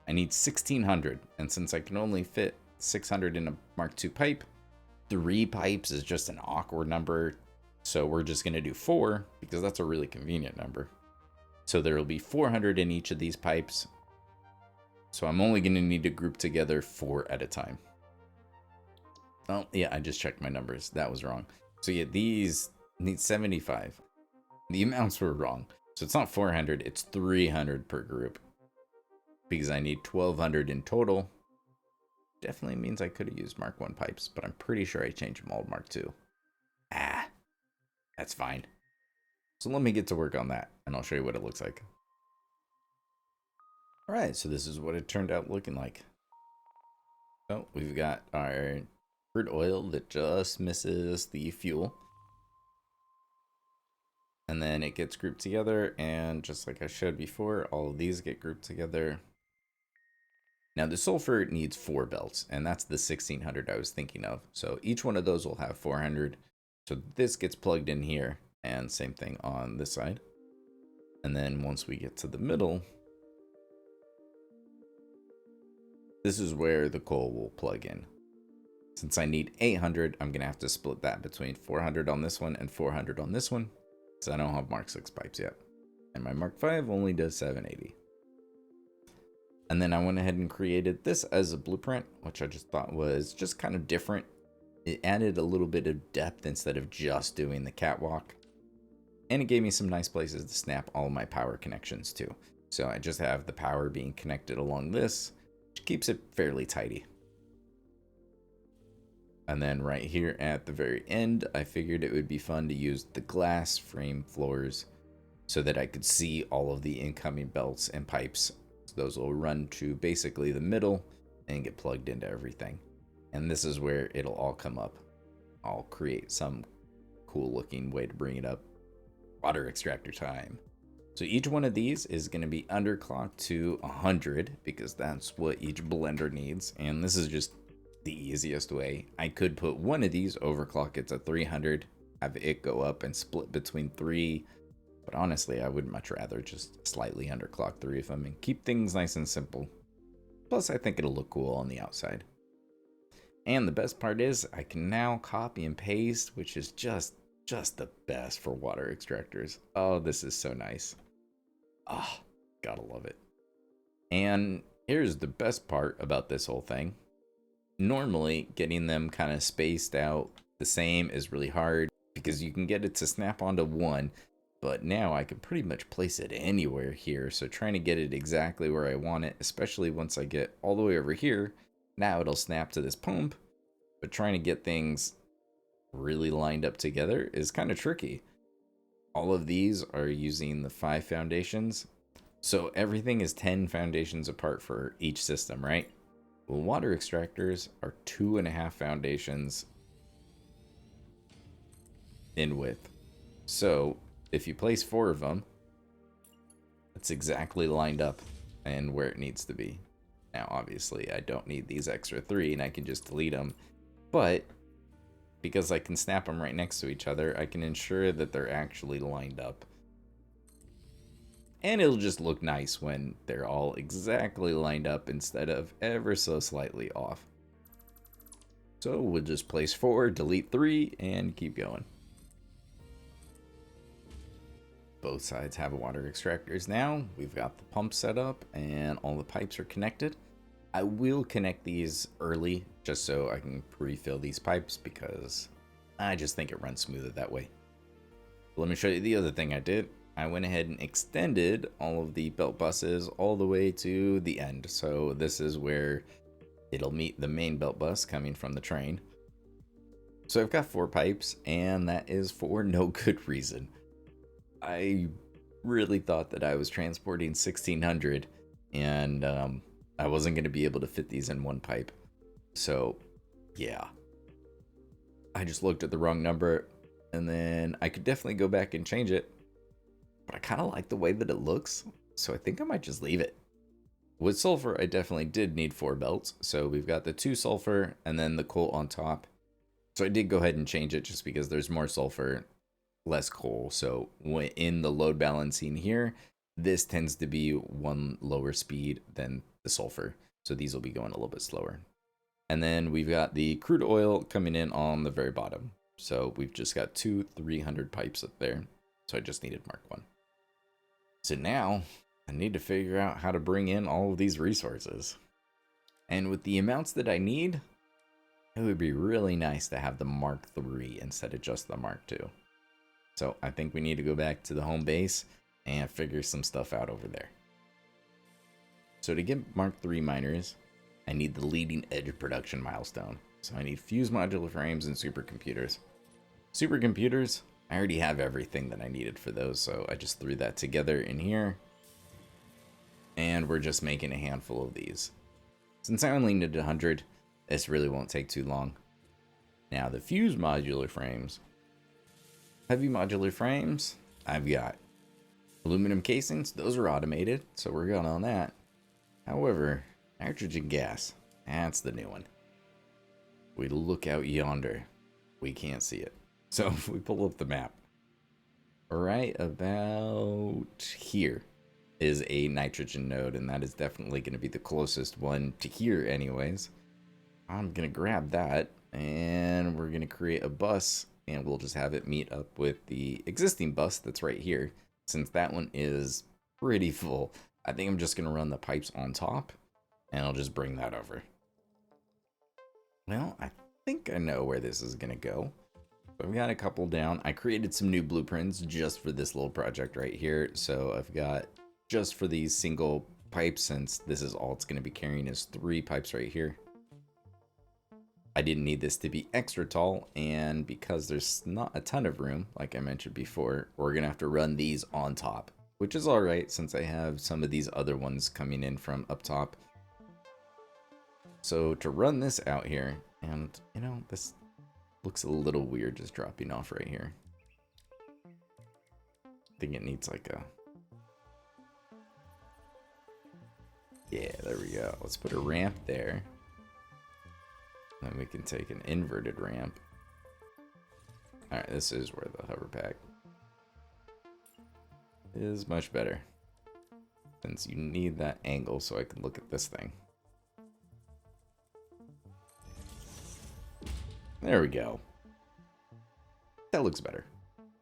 I need 1600. And since I can only fit 600 in a Mark II pipe, 3 pipes is just an awkward number. So we're just going to do 4 because that's a really convenient number. So there will be 400 in each of these pipes. So I'm only going to need to group together 4 at a time. Oh, yeah, I just checked my numbers. That was wrong. So yeah, these need 75. The amounts were wrong. So it's not 400, it's 300 per group. Because I need 1200 in total. Definitely means I could have used Mark I pipes, but I'm pretty sure I changed them all to Mark II. Ah, that's fine. So let me get to work on that, and I'll show you what it looks like. Alright, so this is what it turned out looking like. So we've got our crude oil that just misses the fuel. And then it gets grouped together, and just like I showed before, all of these get grouped together. Now the sulfur needs 4 belts, and that's the 1600 I was thinking of. So each one of those will have 400. So this gets plugged in here, and same thing on this side. And then once we get to the middle, this is where the coal will plug in. Since I need 800, I'm going to have to split that between 400 on this one and 400 on this one. So I don't have Mark 6 pipes yet. And my Mark 5 only does 780. And then I went ahead and created this as a blueprint, which I just thought was just kind of different. It added a little bit of depth instead of just doing the catwalk. And it gave me some nice places to snap all of my power connections to. So I just have the power being connected along this, which keeps it fairly tidy. And then right here at the very end, I figured it would be fun to use the glass frame floors so that I could see all of the incoming belts and pipes. So those will run to basically the middle and get plugged into everything. And this is where it'll all come up. I'll create some cool looking way to bring it up. Water extractor time. So each one of these is going to be underclocked to 100 because that's what each blender needs. And this is just the easiest way. I could put one of these, overclock it to 300, have it go up and split between 3. But honestly, I would much rather just slightly underclock 3 of them and keep things nice and simple. Plus, I think it'll look cool on the outside. And the best part is I can now copy and paste, which is just the best for water extractors. Oh, this is so nice. Oh, gotta love it. And here's the best part about this whole thing. Normally, getting them kind of spaced out the same is really hard because you can get it to snap onto one, but now I can pretty much place it anywhere here. So trying to get it exactly where I want it, especially once I get all the way over here, now it'll snap to this pump, but trying to get things really lined up together is kind of tricky. All of these are using the 5 foundations, so everything is 10 foundations apart for each system, right? Well, water extractors are 2.5 foundations in width. So if you place 4 of them, it's exactly lined up and where it needs to be. Now, obviously, I don't need these extra 3 and I can just delete them. But because I can snap them right next to each other, I can ensure that they're actually lined up. And it'll just look nice when they're all exactly lined up instead of ever so slightly off. So we'll just place 4, delete 3, and keep going. Both sides have water extractors now. We've got the pump set up and all the pipes are connected. I will connect these early just so I can pre-fill these pipes because I just think it runs smoother that way. Let me show you the other thing I did. I went ahead and extended all of the belt buses all the way to the end. So this is where it'll meet the main belt bus coming from the train. So I've got 4 pipes and that is for no good reason. I really thought that I was transporting 1600 and I wasn't going to be able to fit these in one pipe. So yeah, I just looked at the wrong number and then I could definitely go back and change it. But I kind of like the way that it looks, so I think I might just leave it. With sulfur, I definitely did need 4 belts. So we've got the 2 sulfur and then the coal on top. So I did go ahead and change it just because there's more sulfur, less coal. So in the load balancing here, this tends to be 1 lower speed than the sulfur. So these will be going a little bit slower. And then we've got the crude oil coming in on the very bottom. So we've just got 2 300 pipes up there. So I just needed mark 1. So now I need to figure out how to bring in all of these resources. And with the amounts that I need, it would be really nice to have the Mark 3 instead of just the Mark 2. So I think we need to go back to the home base and figure some stuff out over there. So to get Mark 3 miners, I need the leading edge production milestone. So I need fuse modular frames and supercomputers. Supercomputers, I already have everything that I needed for those, so I just threw that together in here. And we're just making a handful of these. Since I only needed 100, this really won't take too long. Now the fuse modular frames. Heavy modular frames, I've got aluminum casings. Those are automated, so we're good on that. However, nitrogen gas, that's the new one. We look out yonder, we can't see it. So if we pull up the map, right about here is a nitrogen node, and that is definitely going to be the closest one to here anyways. I'm going to grab that, and we're going to create a bus, and we'll just have it meet up with the existing bus that's right here. Since that one is pretty full, I think I'm just going to run the pipes on top, and I'll just bring that over. Well, I think I know where this is gonna go. I've got a couple down. I created some new blueprints just for this little project right here. So I've got just for these single pipes, since this is all it's going to be carrying is 3 pipes right here. I didn't need this to be extra tall, and because there's not a ton of room, like I mentioned before, we're going to have to run these on top, which is alright since I have some of these other ones coming in from up top. So to run this out here, and you know, this looks a little weird just dropping off right here. I think it needs like a... Yeah, there we go. Let's put a ramp there. Then we can take an inverted ramp. Alright, this is where the hover pack is much better. Since you need that angle so I can look at this thing. There we go. That looks better.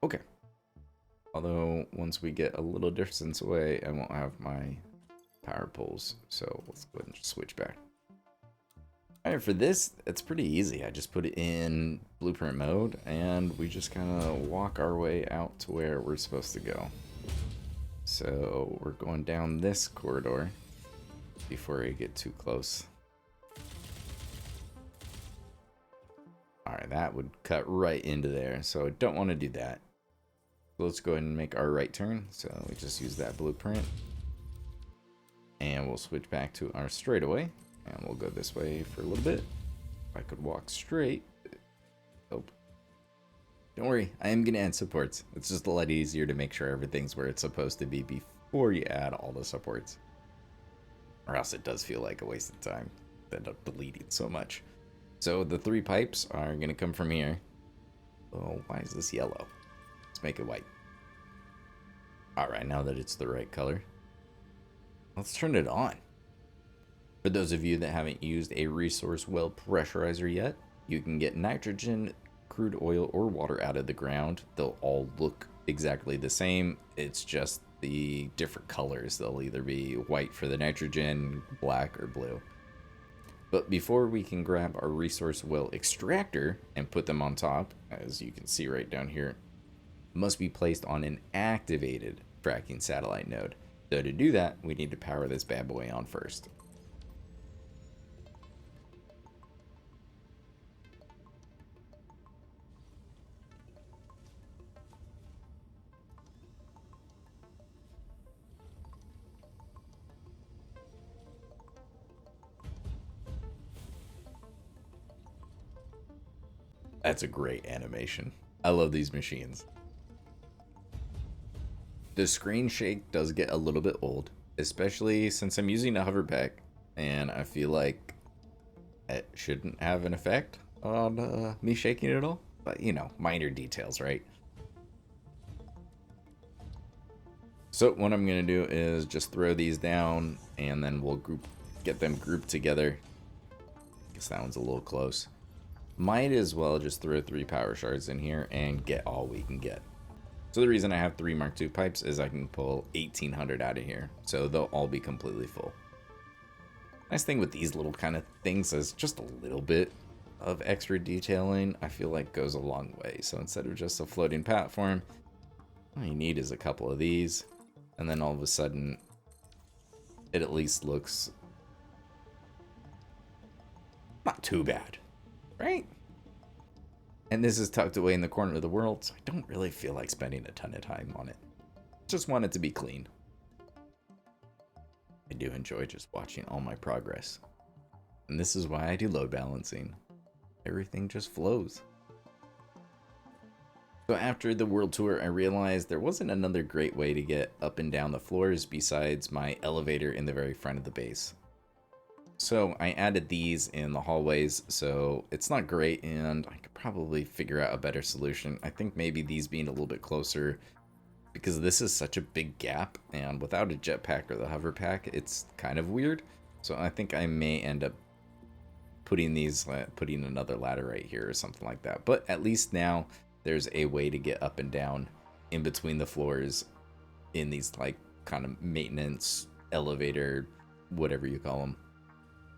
Okay. Although, once we get a little distance away, I won't have my power poles. So, let's go ahead and just switch back. Alright, for this, it's pretty easy. I just put it in blueprint mode, and we just kind of walk our way out to where we're supposed to go. So, we're going down this corridor before I get too close. Alright, that would cut right into there, so I don't want to do that. So let's go ahead and make our right turn. So we just use that blueprint. And we'll switch back to our straightaway. And we'll go this way for a little bit. If I could walk straight. Oh. Don't worry, I am going to add supports. It's just a lot easier to make sure everything's where it's supposed to be before you add all the supports. Or else it does feel like a waste of time. End up deleting so much. So the 3 pipes are going to come from here. Oh, why is this yellow? Let's make it white. Alright, now that it's the right color, let's turn it on. For those of you that haven't used a resource well pressurizer yet, you can get nitrogen, crude oil, or water out of the ground. They'll all look exactly the same. It's just the different colors. They'll either be white for the nitrogen, black, or blue. But before we can grab our resource well extractor and put them on top, as you can see right down here, must be placed on an activated fracking satellite node. So to do that, we need to power this bad boy on first. That's a great animation. I love these machines. The screen shake does get a little bit old, especially since I'm using a hover pack, and I feel like it shouldn't have an effect on me shaking it all. But, you know, minor details, right? So what I'm going to do is just throw these down, and then we'll get them grouped together. Guess that one's a little close. Might as well just throw 3 power shards in here and get all we can get. So the reason I have 3 Mark II pipes is I can pull 1800 out of here. So they'll all be completely full. Nice thing with these little kind of things is just a little bit of extra detailing I feel like goes a long way. So instead of just a floating platform, all you need is a couple of these. And then all of a sudden, it at least looks not too bad. Right? And this is tucked away in the corner of the world, so I don't really feel like spending a ton of time on it. Just want it to be clean. I do enjoy just watching all my progress. And this is why I do load balancing. Everything just flows. So after the world tour, I realized there wasn't another great way to get up and down the floors besides my elevator in the very front of the base. So I added these in the hallways, so it's not great, and I could probably figure out a better solution. I think maybe these being a little bit closer, because this is such a big gap, and without a jetpack or the hover pack, it's kind of weird. So I think I may end up putting another ladder right here or something like that. But at least now there's a way to get up and down in between the floors in these like kind of maintenance elevator, whatever you call them.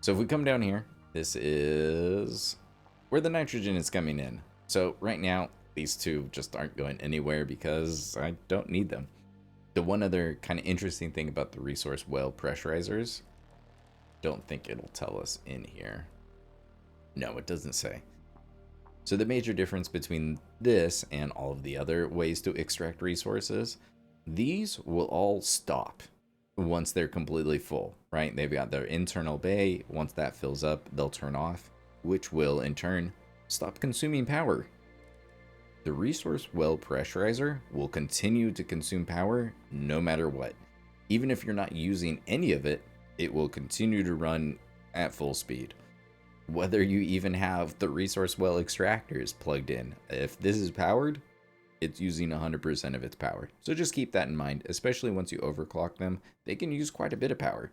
So if we come down here, this is where the nitrogen is coming in. So right now, these two just aren't going anywhere because I don't need them. The one other kind of interesting thing about the resource well pressurizers, don't think it'll tell us in here. No, it doesn't say. So the major difference between this and all of the other ways to extract resources, these will all stop once they're completely full, right? They've got their internal bay. Once that fills up, they'll turn off, which will in turn stop consuming power. The resource well pressurizer will continue to consume power no matter what. Even if you're not using any of it, it will continue to run at full speed. Whether you even have the resource well extractors plugged in, if this is powered, it's using 100% of its power. So just keep that in mind, especially once you overclock them, they can use quite a bit of power.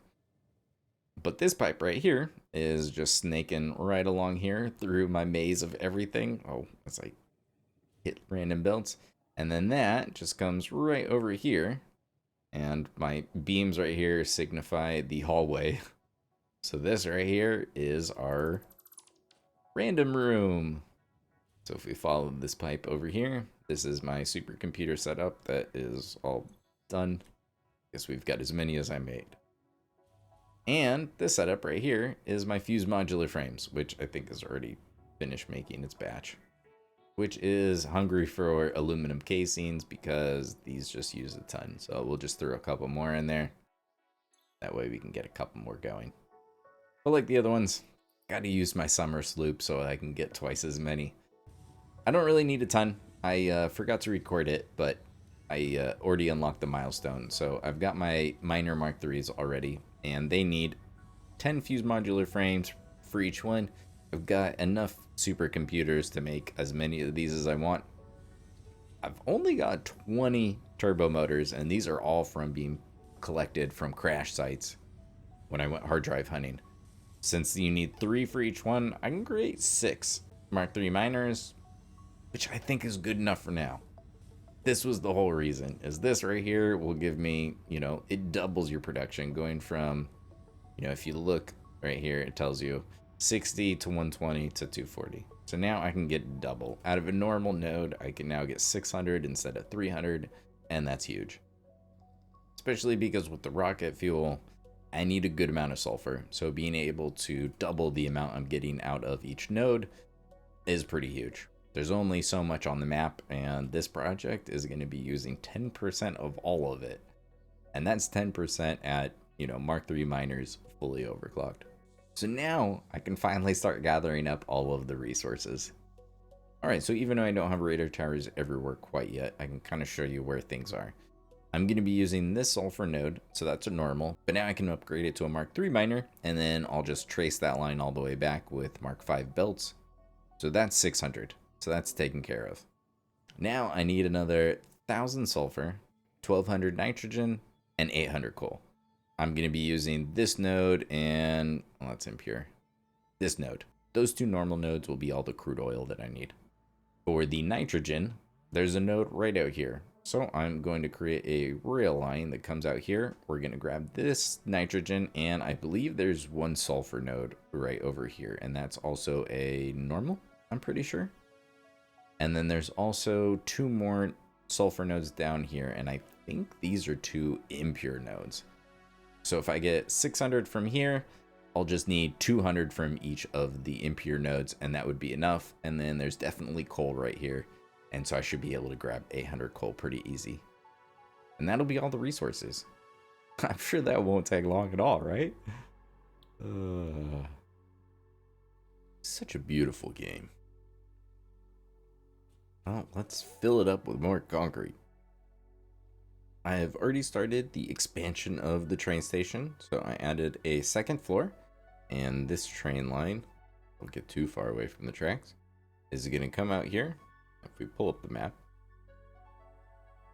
But this pipe right here is just snaking right along here through my maze of everything. Oh, as I hit random belts. And then that just comes right over here. And my beams right here signify the hallway. So this right here is our random room. So if we follow this pipe over here, this is my supercomputer setup that is all done. Guess we've got as many as I made. And this setup right here is my fused modular frames, which I think is already finished making its batch, which is hungry for aluminum casings because these just use a ton. So we'll just throw a couple more in there. That way we can get a couple more going. But like the other ones, gotta use my summer sloop so I can get twice as many. I don't really need a ton. I forgot to record it, but I already unlocked the milestone. So I've got my miner Mark 3s already, and they need 10 fused modular frames for each one. I've got enough supercomputers to make as many of these as I want. I've only got 20 turbo motors, and these are all from being collected from crash sites when I went hard drive hunting. Since you need 3 for each one, I can create 6 Mark 3 miners, which I think is good enough for now. This was the whole reason, is this right here will give me, it doubles your production going from, if you look right here, it tells you 60 to 120 to 240. So now I can get double. Out of a normal node, I can now get 600 instead of 300, and that's huge. Especially because with the rocket fuel, I need a good amount of sulfur. So being able to double the amount I'm getting out of each node is pretty huge. There's only so much on the map, and this project is going to be using 10% of all of it. And that's 10% at, Mark 3 miners fully overclocked. So now I can finally start gathering up all of the resources. Alright, so even though I don't have radar towers everywhere quite yet, I can kind of show you where things are. I'm going to be using this sulfur node, so that's a normal, but now I can upgrade it to a Mark 3 miner, and then I'll just trace that line all the way back with Mark 5 belts. So that's 600. So that's taken care of. Now I need another 1,000 sulfur, 1,200 nitrogen, and 800 coal. I'm going to be using this node and, well, that's impure. This node. Those two normal nodes will be all the crude oil that I need. For the nitrogen, there's a node right out here. So I'm going to create a rail line that comes out here. We're going to grab this nitrogen, and I believe there's one sulfur node right over here. And that's also a normal, I'm pretty sure. And then there's also 2 more sulfur nodes down here, and I think these are 2 impure nodes. So if I get 600 from here, I'll just need 200 from each of the impure nodes, and that would be enough. And then there's definitely coal right here, and so I should be able to grab 800 coal pretty easy. And that'll be all the resources. I'm sure that won't take long at all, right? Such a beautiful game. Well, let's fill it up with more concrete. I have already started the expansion of the train station, so I added a second floor, and this train line, don't get too far away from the tracks, is going to come out here. If we pull up the map,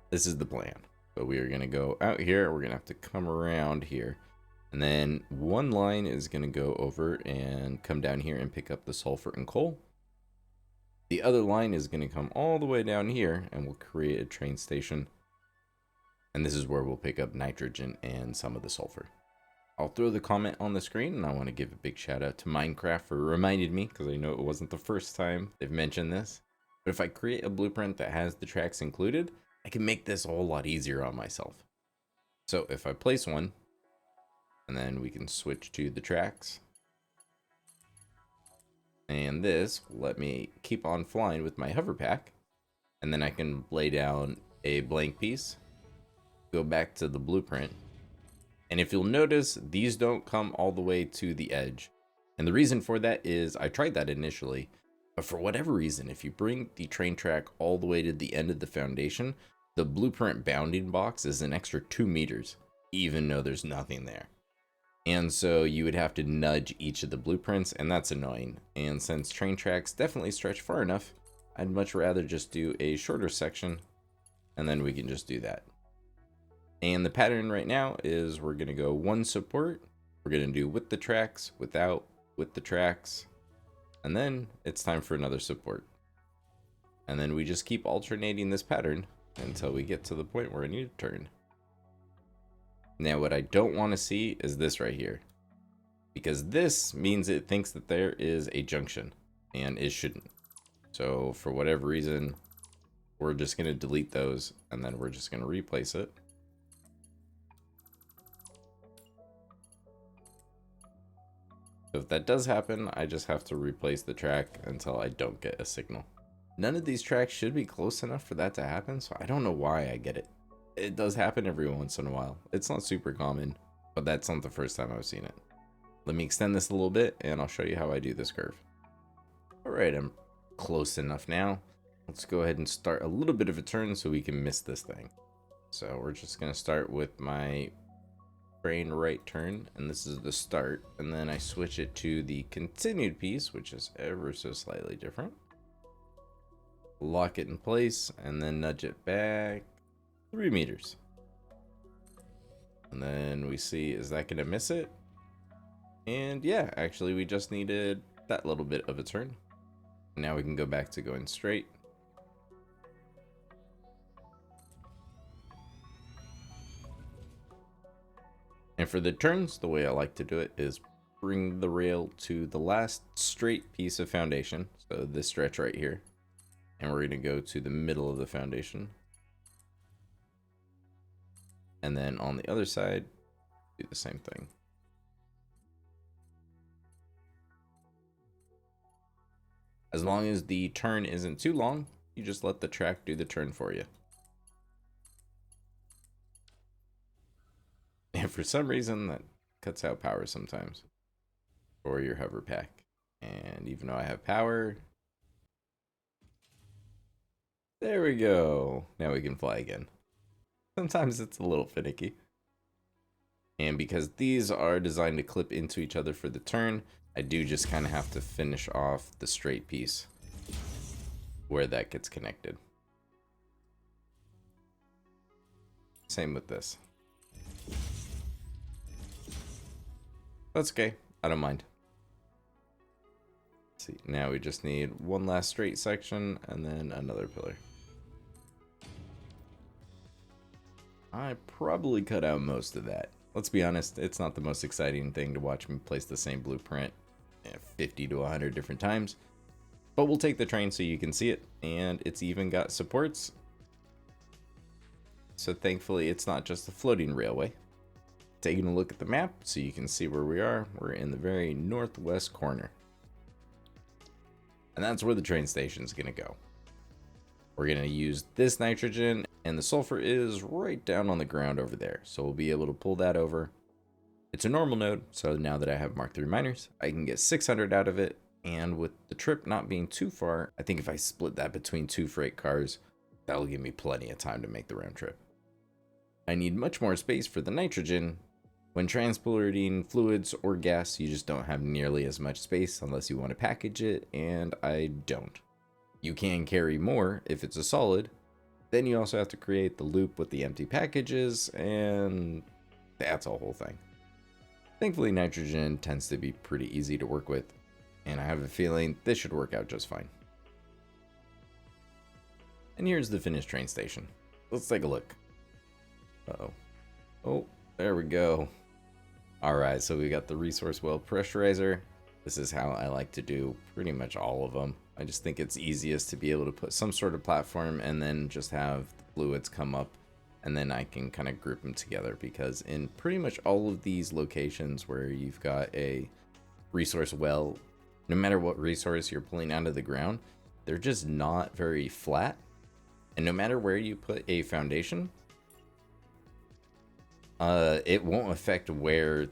this is the plan. So we are going to go out here, we're going to have to come around here, and then one line is going to go over and come down here and pick up the sulfur and coal. The other line is going to come all the way down here, and we'll create a train station. And this is where we'll pick up nitrogen and some of the sulfur. I'll throw the comment on the screen, and I want to give a big shout out to Minecraft for reminding me, because I know it wasn't the first time they've mentioned this. But if I create a blueprint that has the tracks included, I can make this a whole lot easier on myself. So if I place one, and then we can switch to the tracks. And this will let me keep on flying with my hover pack. And then I can lay down a blank piece, go back to the blueprint. And if you'll notice, these don't come all the way to the edge. And the reason for that is I tried that initially, but for whatever reason, if you bring the train track all the way to the end of the foundation, the blueprint bounding box is an extra 2 meters, even though there's nothing there. And so you would have to nudge each of the blueprints, and that's annoying. And since train tracks definitely stretch far enough, I'd much rather just do a shorter section, and then we can just do that. And the pattern right now is we're going to go one support, we're going to do with the tracks, without, with the tracks, and then it's time for another support. And then we just keep alternating this pattern until we get to the point where I need to turn. Now what I don't want to see is this right here, because this means it thinks that there is a junction, and it shouldn't. So for whatever reason, we're just going to delete those, and then we're just going to replace it. If that does happen, I just have to replace the track until I don't get a signal. None of these tracks should be close enough for that to happen, so I don't know why I get it. It does happen every once in a while. It's not super common, but that's not the first time I've seen it. Let me extend this a little bit, and I'll show you how I do this curve. Alright, I'm close enough now. Let's go ahead and start a little bit of a turn so we can miss this thing. So we're just going to start with my train right turn, and this is the start, and then I switch it to the continued piece, which is ever so slightly different. Lock it in place, and then nudge it back 3 meters. And then we see, is that going to miss it? And yeah, actually we just needed that little bit of a turn. Now we can go back to going straight. And for the turns, the way I like to do it is bring the rail to the last straight piece of foundation. So this stretch right here. And we're going to go to the middle of the foundation. And then on the other side, do the same thing. As long as the turn isn't too long, you just let the track do the turn for you. And for some reason, that cuts out power sometimes for your hover pack. And even though I have power, there we go. Now we can fly again. Sometimes it's a little finicky. And because these are designed to clip into each other for the turn, I do just kind of have to finish off the straight piece where that gets connected. Same with this. That's okay. I don't mind. Let's see, now we just need one last straight section and then another pillar. I probably cut out most of that. Let's be honest, it's not the most exciting thing to watch me place the same blueprint 50 to 100 different times. But we'll take the train so you can see it, and it's even got supports. So thankfully it's not just a floating railway. Taking a look at the map so you can see where we are. We're in the very northwest corner. And that's where the train station is going to go. We're going to use this nitrogen, and the sulfur is right down on the ground over there. So we'll be able to pull that over. It's a normal node, so now that I have Mk3 Miners, I can get 600 out of it. And with the trip not being too far, I think if I split that between 2 freight cars, that'll give me plenty of time to make the round trip. I need much more space for the nitrogen. When transporting fluids or gas, you just don't have nearly as much space unless you want to package it, and I don't. You can carry more if it's a solid. Then you also have to create the loop with the empty packages, and that's a whole thing. Thankfully, nitrogen tends to be pretty easy to work with, and I have a feeling this should work out just fine. And here's the finished train station. Let's take a look. Uh-oh. Oh, there we go. Alright, so we got the resource well pressurizer. This is how I like to do pretty much all of them. I just think it's easiest to be able to put some sort of platform and then just have the fluids come up, and then I can kind of group them together, because in pretty much all of these locations where you've got a resource well, no matter what resource you're pulling out of the ground, they're just not very flat. And no matter where you put a foundation, it won't affect where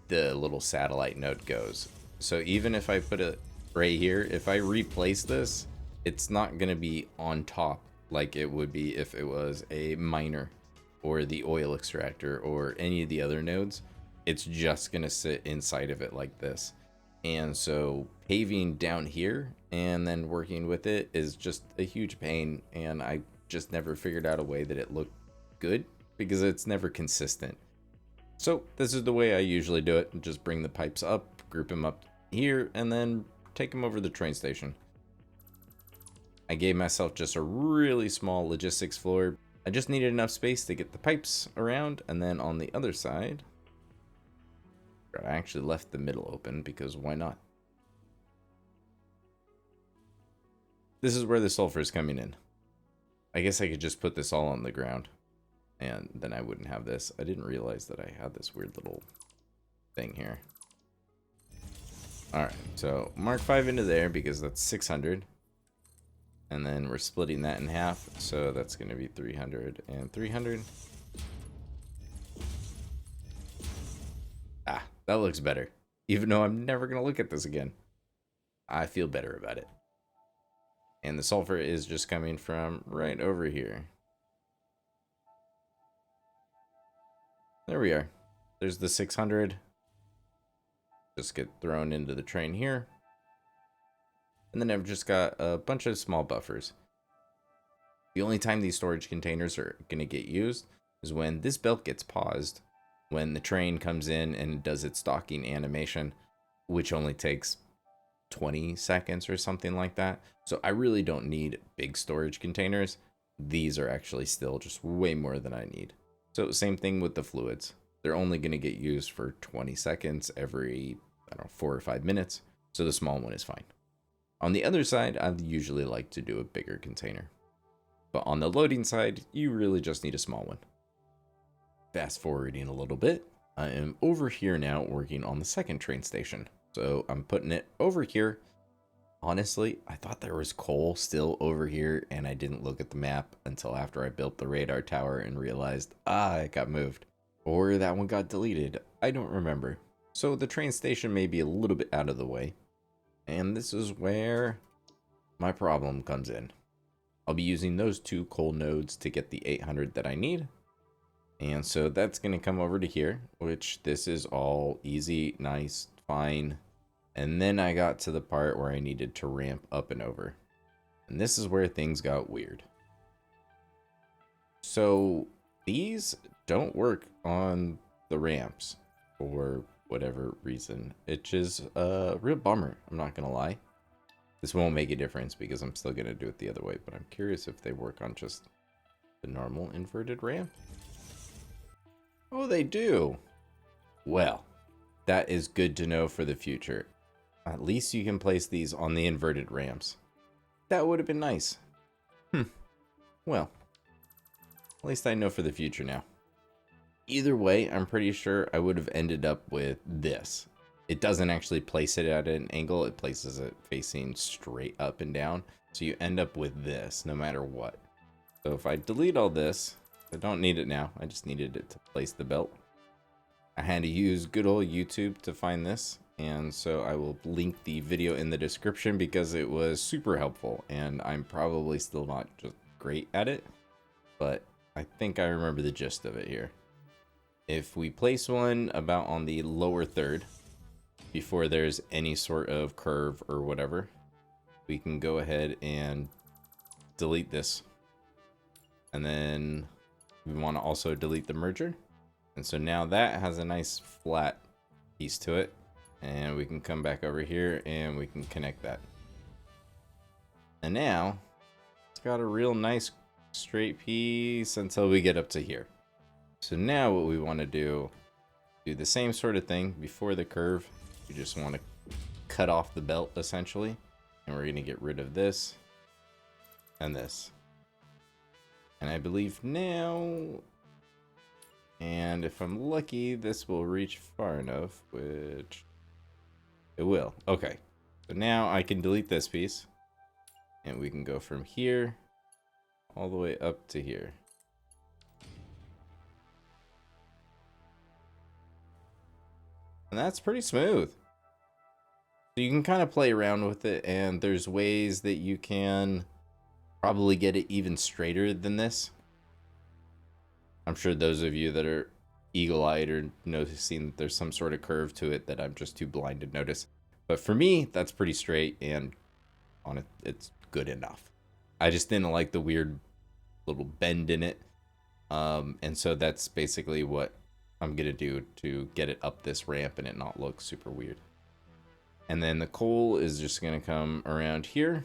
the little satellite node goes. So even if I put it right here, if I replace this, it's not going to be on top like it would be if it was a miner or the oil extractor or any of the other nodes. It's just going to sit inside of it like this. And so paving down here and then working with it is just a huge pain, and I just never figured out a way that it looked good, because it's never consistent. So this is the way I usually do it. Just bring the pipes up, group them up here, and then take them over to the train station. I gave myself just a really small logistics floor. I just needed enough space to get the pipes around, and then on the other side, I actually left the middle open because why not? This is where the sulfur is coming in. I guess I could just put this all on the ground, and then I wouldn't have this. I didn't realize that I had this weird little thing here. Alright, so mark 5 into there because that's 600. And then we're splitting that in half, so that's going to be 300 and 300. Ah, that looks better. Even though I'm never going to look at this again, I feel better about it. And the sulfur is just coming from right over here. There we are. There's the 600. Just get thrown into the train here. And then I've just got a bunch of small buffers. The only time these storage containers are going to get used is when this belt gets paused, when the train comes in and does its docking animation, which only takes 20 seconds or something like that. So I really don't need big storage containers. These are actually still just way more than I need. So same thing with the fluids. They're only going to get used for 20 seconds every, I don't know, 4 or 5 minutes. So the small one is fine. On the other side, I'd usually like to do a bigger container. But on the loading side, you really just need a small one. Fast forwarding a little bit, I am over here now working on the second train station. So I'm putting it over here. Honestly, I thought there was coal still over here, and I didn't look at the map until after I built the radar tower and realized, it got moved. Or that one got deleted. I don't remember. So the train station may be a little bit out of the way. And this is where my problem comes in. I'll be using those 2 coal nodes to get the 800 that I need. And so that's going to come over to here, which this is all easy, nice, fine. And then I got to the part where I needed to ramp up and over. And this is where things got weird. So these don't work on the ramps for whatever reason. It's just a real bummer, I'm not gonna lie. This won't make a difference because I'm still gonna do it the other way, but I'm curious if they work on just the normal inverted ramp. Oh, they do. Well, that is good to know for the future. At least you can place these on the inverted ramps. That would have been nice. Well, at least I know for the future now. Either way, I'm pretty sure I would have ended up with this. It doesn't actually place it at an angle, it places it facing straight up and down. So you end up with this no matter what. So if I delete all this, I don't need it now, I just needed it to place the belt. I had to use good old YouTube to find this, and so I will link the video in the description because it was super helpful, and I'm probably still not just great at it, but I think I remember the gist of it here. If we place one about on the lower third, before there's any sort of curve or whatever, we can go ahead and delete this. And then we want to also delete the merger. And so now that has a nice flat piece to it. And we can come back over here and we can connect that. And now it's got a real nice straight piece until we get up to here. So now what we want to do do the same sort of thing before the curve. You just want to cut off the belt essentially, and we're going to get rid of this and this. And I believe now, and if I'm lucky, this will reach far enough, which it will. Okay, so now I can delete this piece, and we can go from here all the way up to here. And that's pretty smooth. So you can kind of play around with it, and there's ways that you can probably get it even straighter than this. I'm sure those of you that are eagle-eyed are noticing that there's some sort of curve to it that I'm just too blind to notice. But for me, that's pretty straight, and on it, it's good enough. I just didn't like the weird little bend in it. And so that's basically what I'm going to do to get it up this ramp and it not look super weird. And then the coal is just going to come around here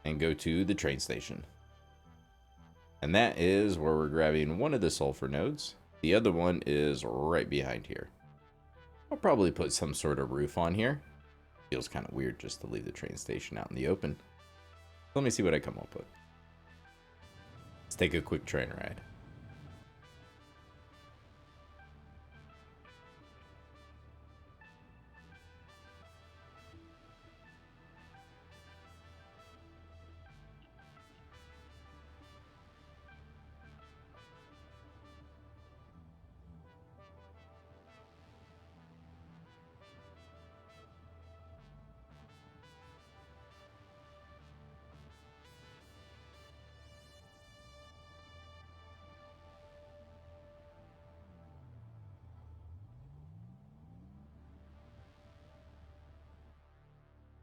and go to the train station. And that is where we're grabbing one of the sulfur nodes. The other one is right behind here. I'll probably put some sort of roof on here. Feels kind of weird just to leave the train station out in the open. Let me see what I come up with. Let's take a quick train ride.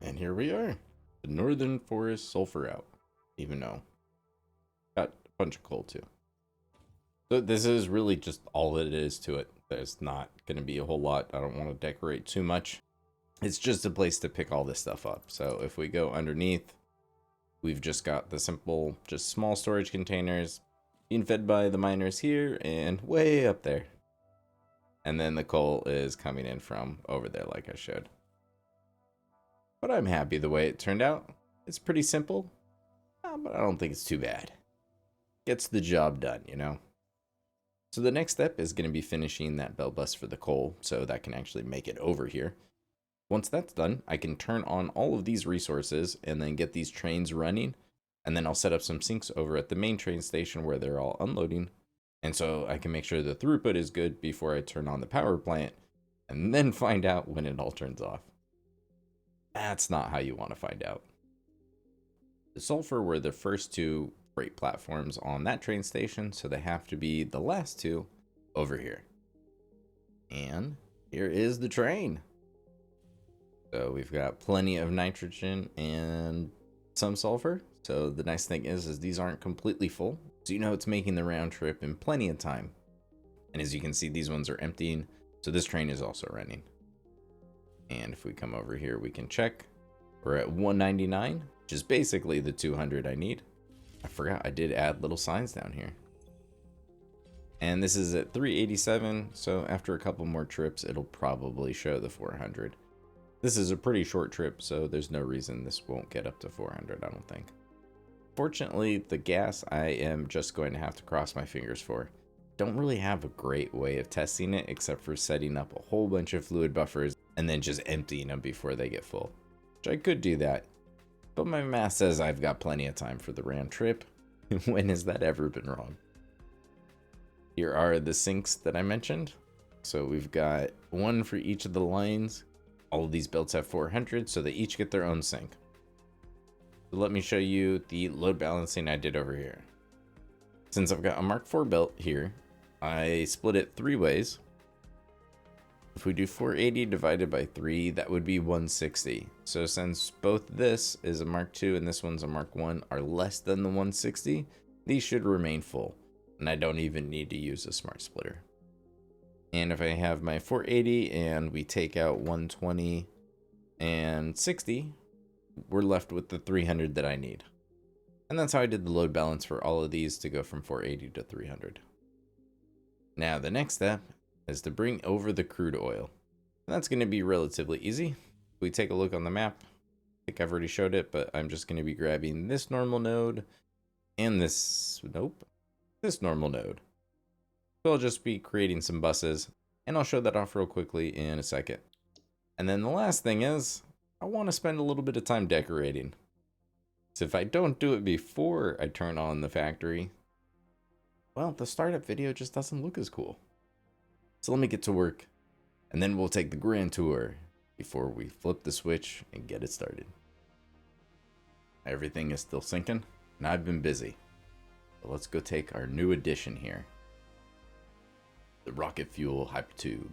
And here we are, the Northern Forest sulfur out, even though got a bunch of coal too. So this is really just all it is to it. There's not going to be a whole lot. I don't want to decorate too much. It's just a place to pick all this stuff up. So if we go underneath, we've just got the simple, just small storage containers being fed by the miners here and way up there. And then the coal is coming in from over there like I showed. But I'm happy the way it turned out. It's pretty simple, but I don't think it's too bad. Gets the job done, you know? So the next step is going to be finishing that bell bus for the coal, so that can actually make it over here. Once that's done, I can turn on all of these resources and then get these trains running. And then I'll set up some sinks over at the main train station where they're all unloading. And so I can make sure the throughput is good before I turn on the power plant and then find out when it all turns off. That's not how you want to find out. The sulfur were the first two freight platforms on that train station, so they have to be the last two over here. And here is the train. So we've got plenty of nitrogen and some sulfur. So the nice thing is these aren't completely full. So you know it's making the round trip in plenty of time. And as you can see, these ones are emptying. So this train is also running. And if we come over here, we can check. We're at 199, which is basically the 200 I need. I forgot I did add little signs down here. And this is at 387, so after a couple more trips, it'll probably show the 400. This is a pretty short trip, so there's no reason this won't get up to 400, I don't think. Fortunately, the gas I am just going to have to cross my fingers for. Don't really have a great way of testing it except for setting up a whole bunch of fluid buffers and then just emptying them before they get full. Which I could do that, but my math says I've got plenty of time for the round trip. When has that ever been wrong? Here are the sinks that I mentioned. So we've got one for each of the lines. All of these belts have 400, so they each get their own sink. So let me show you the load balancing I did over here. Since I've got a Mark IV belt here, I split it 3 ways. If we do 480 divided by 3, that would be 160. So since both this is a Mark II and this one's a Mark I are less than the 160, these should remain full. And I don't even need to use a smart splitter. And if I have my 480 and we take out 120 and 60, we're left with the 300 that I need. And that's how I did the load balance for all of these to go from 480 to 300. Now the next step is to bring over the crude oil. And that's going to be relatively easy. If we take a look on the map, I think I've already showed it, but I'm just going to be grabbing this normal node and this normal node. So I'll just be creating some buses, and I'll show that off real quickly in a second. And then the last thing is, I want to spend a little bit of time decorating. So if I don't do it before I turn on the factory, well, the startup video just doesn't look as cool. So let me get to work, and then we'll take the grand tour before we flip the switch and get it started. Everything is still syncing, and I've been busy. So let's go take our new addition here. The rocket fuel hypertube.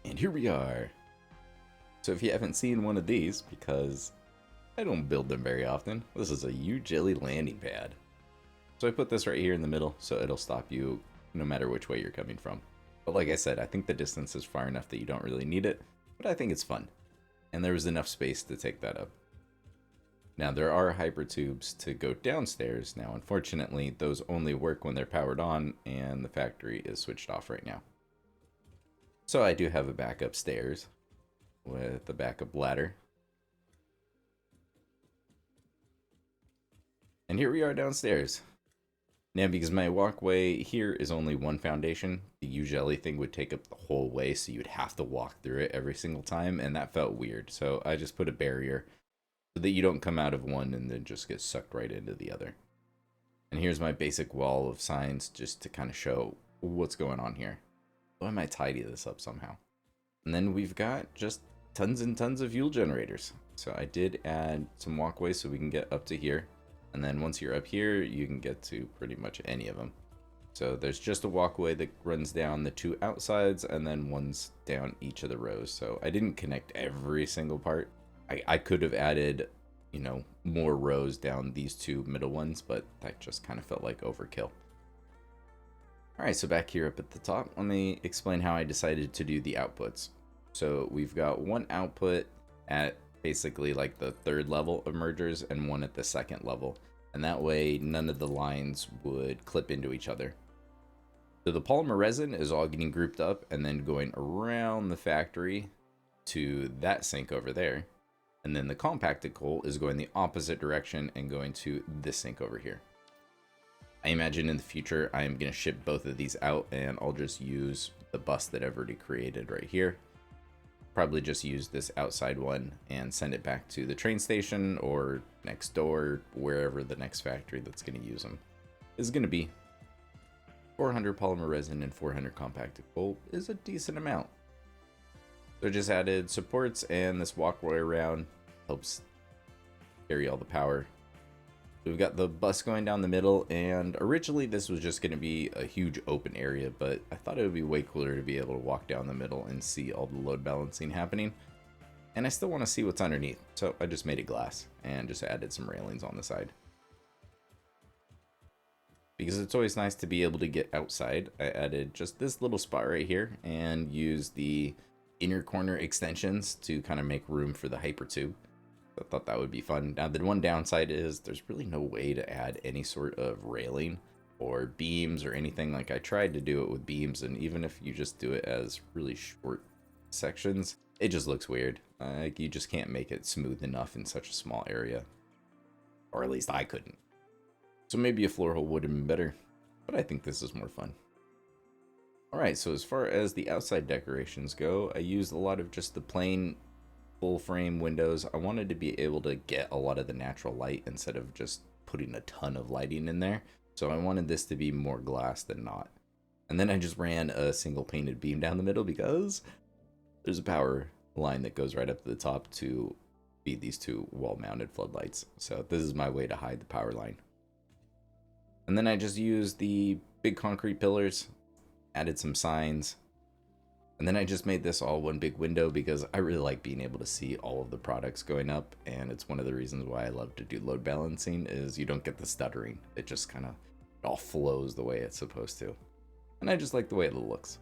And here we are. So if you haven't seen one of these, because I don't build them very often, this is a U-Jelly landing pad. So I put this right here in the middle so it'll stop you no matter which way you're coming from. But like I said, I think the distance is far enough that you don't really need it, but I think it's fun. And there was enough space to take that up. Now there are hypertubes to go downstairs. Now unfortunately those only work when they're powered on and the factory is switched off right now. So I do have a backup stairs with a backup ladder. And here we are downstairs. Now because my walkway here is only one foundation, the U-Jelly thing would take up the whole way, so you'd have to walk through it every single time, and that felt weird. So I just put a barrier so that you don't come out of one and then just get sucked right into the other. And here's my basic wall of signs just to kind of show what's going on here. So I might tidy this up somehow. And then we've got just tons and tons of fuel generators. So I did add some walkways so we can get up to here. And then once you're up here, you can get to pretty much any of them. So there's just a walkway that runs down the two outsides and then one's down each of the rows. So I didn't connect every single part. I could have added, you know, more rows down these two middle ones, but that just kind of felt like overkill. Alright, so back here up at the top, let me explain how I decided to do the outputs. So we've got one output at basically like the third level of mergers and one at the second level. And that way none of the lines would clip into each other. So the polymer resin is all getting grouped up and then going around the factory to that sink over there. And then the compacted coal is going the opposite direction and going to this sink over here. I imagine in the future I am going to ship both of these out and I'll just use the bus that I've already created right here. Probably just use this outside one and send it back to the train station or next door, wherever the next factory that's going to use them is going to be. 400 polymer resin and 400 compacted coal is a decent amount. So I just added supports and this walkway around helps carry all the power. We've got the bus going down the middle, and originally this was just going to be a huge open area, but I thought it would be way cooler to be able to walk down the middle and see all the load balancing happening. And I still want to see what's underneath, so I just made it glass and just added some railings on the side. Because it's always nice to be able to get outside, I added just this little spot right here and used the inner corner extensions to kind of make room for the hypertube. I thought that would be fun. Now the one downside is there's really no way to add any sort of railing or beams or anything. Like I tried to do it with beams, and even if you just do it as really short sections, it just looks weird. Like you just can't make it smooth enough in such a small area. Or at least I couldn't. So maybe a floor hole would have been better, but I think this is more fun. Alright, so as far as the outside decorations go, I used a lot of just the plain full frame windows. I wanted to be able to get a lot of the natural light instead of just putting a ton of lighting in there. So I wanted this to be more glass than not. And then I just ran a single painted beam down the middle because there's a power line that goes right up to the top to feed these two wall mounted floodlights. So this is my way to hide the power line. And then I just used the big concrete pillars, added some signs, and then I just made this all one big window because I really like being able to see all of the products going up, and it's one of the reasons why I love to do load balancing is you don't get the stuttering. It just kind of all flows the way it's supposed to. And I just like the way it looks.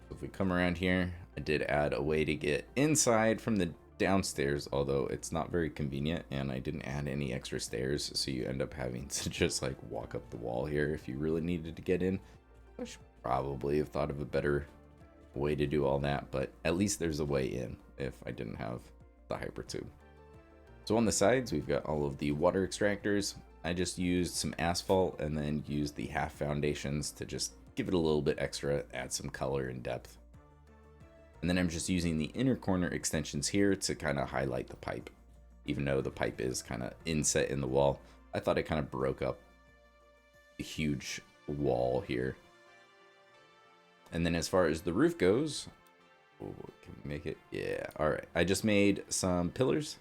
So if we come around here, I did add a way to get inside from the downstairs, although it's not very convenient, and I didn't add any extra stairs, so you end up having to just like walk up the wall here if you really needed to get in. I should probably have thought of a better way to do all that, but at least there's a way in if I didn't have the hyper tube. So on the sides, we've got all of the water extractors. I just used some asphalt and then used the half foundations to just give it a little bit extra, add some color and depth. And then I'm just using the inner corner extensions here to kind of highlight the pipe. Even though the pipe is kind of inset in the wall, I thought it kind of broke up a huge wall here. And then as far as the roof goes, can we make it? Yeah, all right. I just made some pillars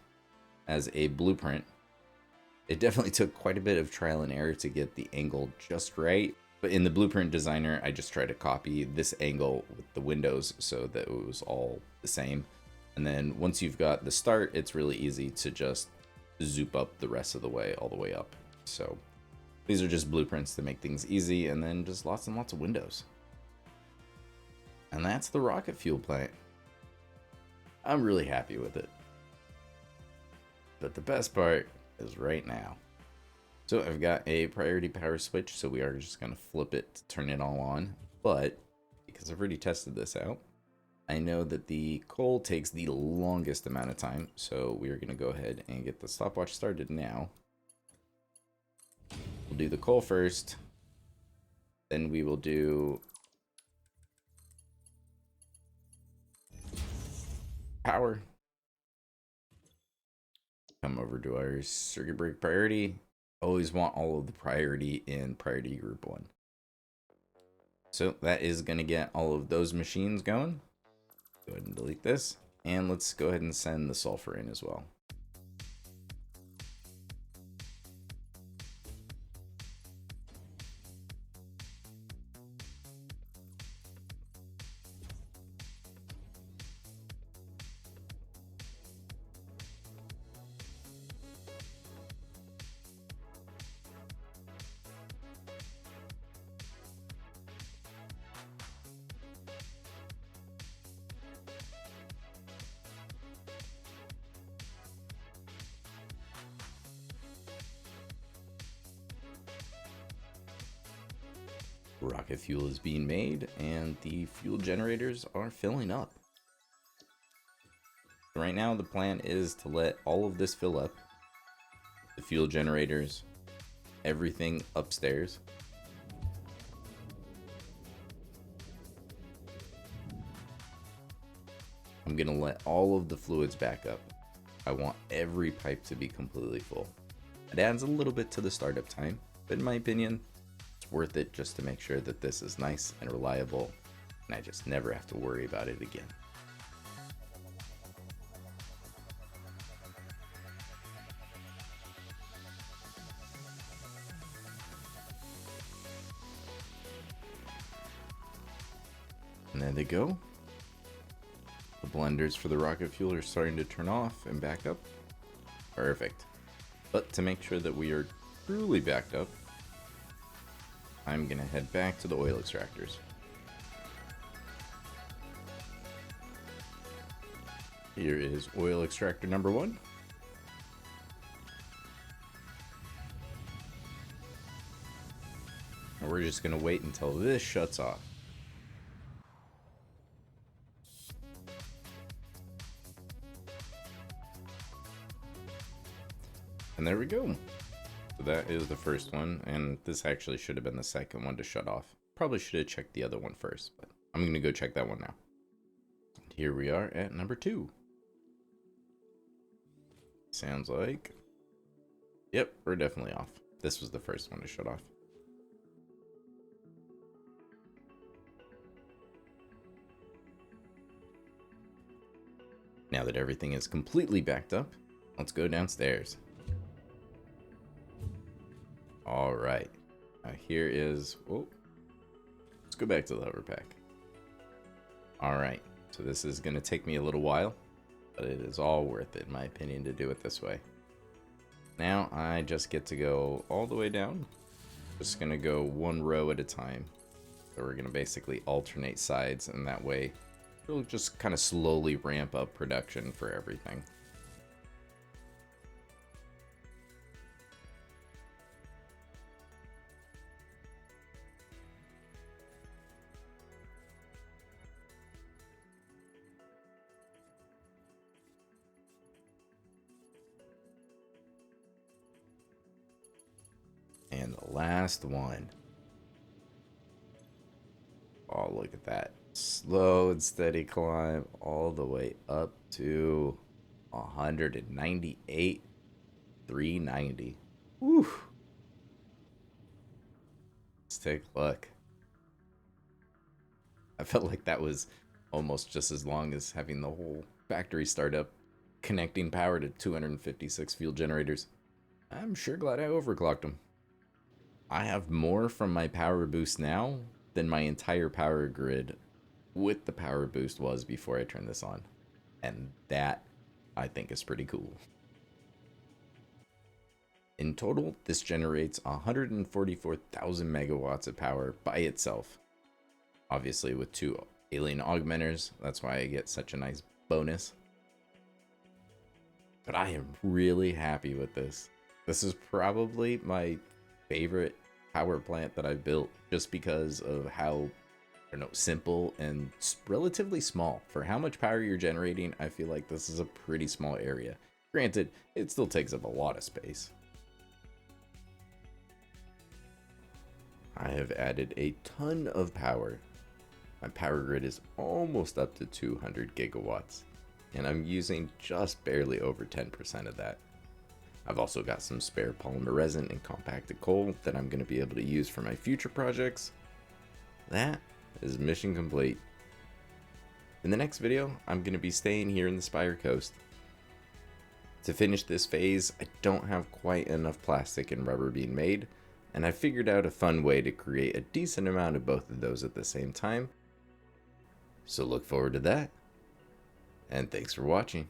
as a blueprint. It definitely took quite a bit of trial and error to get the angle just right. But in the blueprint designer, I just tried to copy this angle with the windows so that it was all the same. And then once you've got the start, it's really easy to just zoop up the rest of the way, all the way up. So these are just blueprints to make things easy, and then just lots and lots of windows. And that's the rocket fuel plant. I'm really happy with it. But the best part is right now. So I've got a priority power switch, so we are just going to flip it to turn it all on. But because I've already tested this out, I know that the coal takes the longest amount of time. So we are going to go ahead and get the stopwatch started now. We'll do the coal first. Then we will do power. Come over to our circuit break priority. Always want all of the priority in priority group 1. So that is going to get all of those machines going. Go ahead and delete this. And let's go ahead and send the sulfur in as well. Rocket fuel is being made and the fuel generators are filling up. Right now the plan is to let all of this fill up. The fuel generators, everything upstairs. I'm gonna let all of the fluids back up. I want every pipe to be completely full. It adds a little bit to the startup time, but in my opinion, it's worth it just to make sure that this is nice and reliable, and I just never have to worry about it again. And there they go. The blenders for the rocket fuel are starting to turn off and back up. Perfect. But to make sure that we are truly backed up, I'm gonna head back to the oil extractors. Here is oil extractor number 1. And we're just gonna wait until this shuts off. And there we go. So that is the first one, and this actually should have been the second one to shut off. Probably should have checked the other one first, but I'm gonna go check that one now. And here we are at number 2. Sounds like, yep, we're definitely off. This was the first one to shut off. Now that everything is completely backed up, let's go downstairs. All right, here is, oh, let's go back to the hover pack. All right, so this is gonna take me a little while, but it is all worth it in my opinion to do it this way. Now I just get to go all the way down. Just gonna go one row at a time. So we're gonna basically alternate sides, and that way It'll just kind of slowly ramp up production for everything. And the last one. Oh, look at that. Slow and steady climb all the way up to 198, 390. Woo! Let's take a look. I felt like that was almost just as long as having the whole factory start up, connecting power to 256 fuel generators. I'm sure glad I overclocked them. I have more from my power boost now than my entire power grid with the power boost was before I turned this on. And that, I think, is pretty cool. In total, this generates 144,000 megawatts of power by itself. Obviously with 2 Alien Augmenters, that's why I get such a nice bonus. But I am really happy with this. This is probably my favorite power plant that I've built, just because of how, I don't know, simple and relatively small. For how much power you're generating, I feel like this is a pretty small area. Granted, it still takes up a lot of space. I have added a ton of power. My power grid is almost up to 200 gigawatts, and I'm using just barely over 10% of that. I've also got some spare polymer resin and compacted coal that I'm going to be able to use for my future projects. That is mission complete. In the next video, I'm going to be staying here in the Spire Coast. To finish this phase, I don't have quite enough plastic and rubber being made, and I figured out a fun way to create a decent amount of both of those at the same time. So look forward to that, and thanks for watching.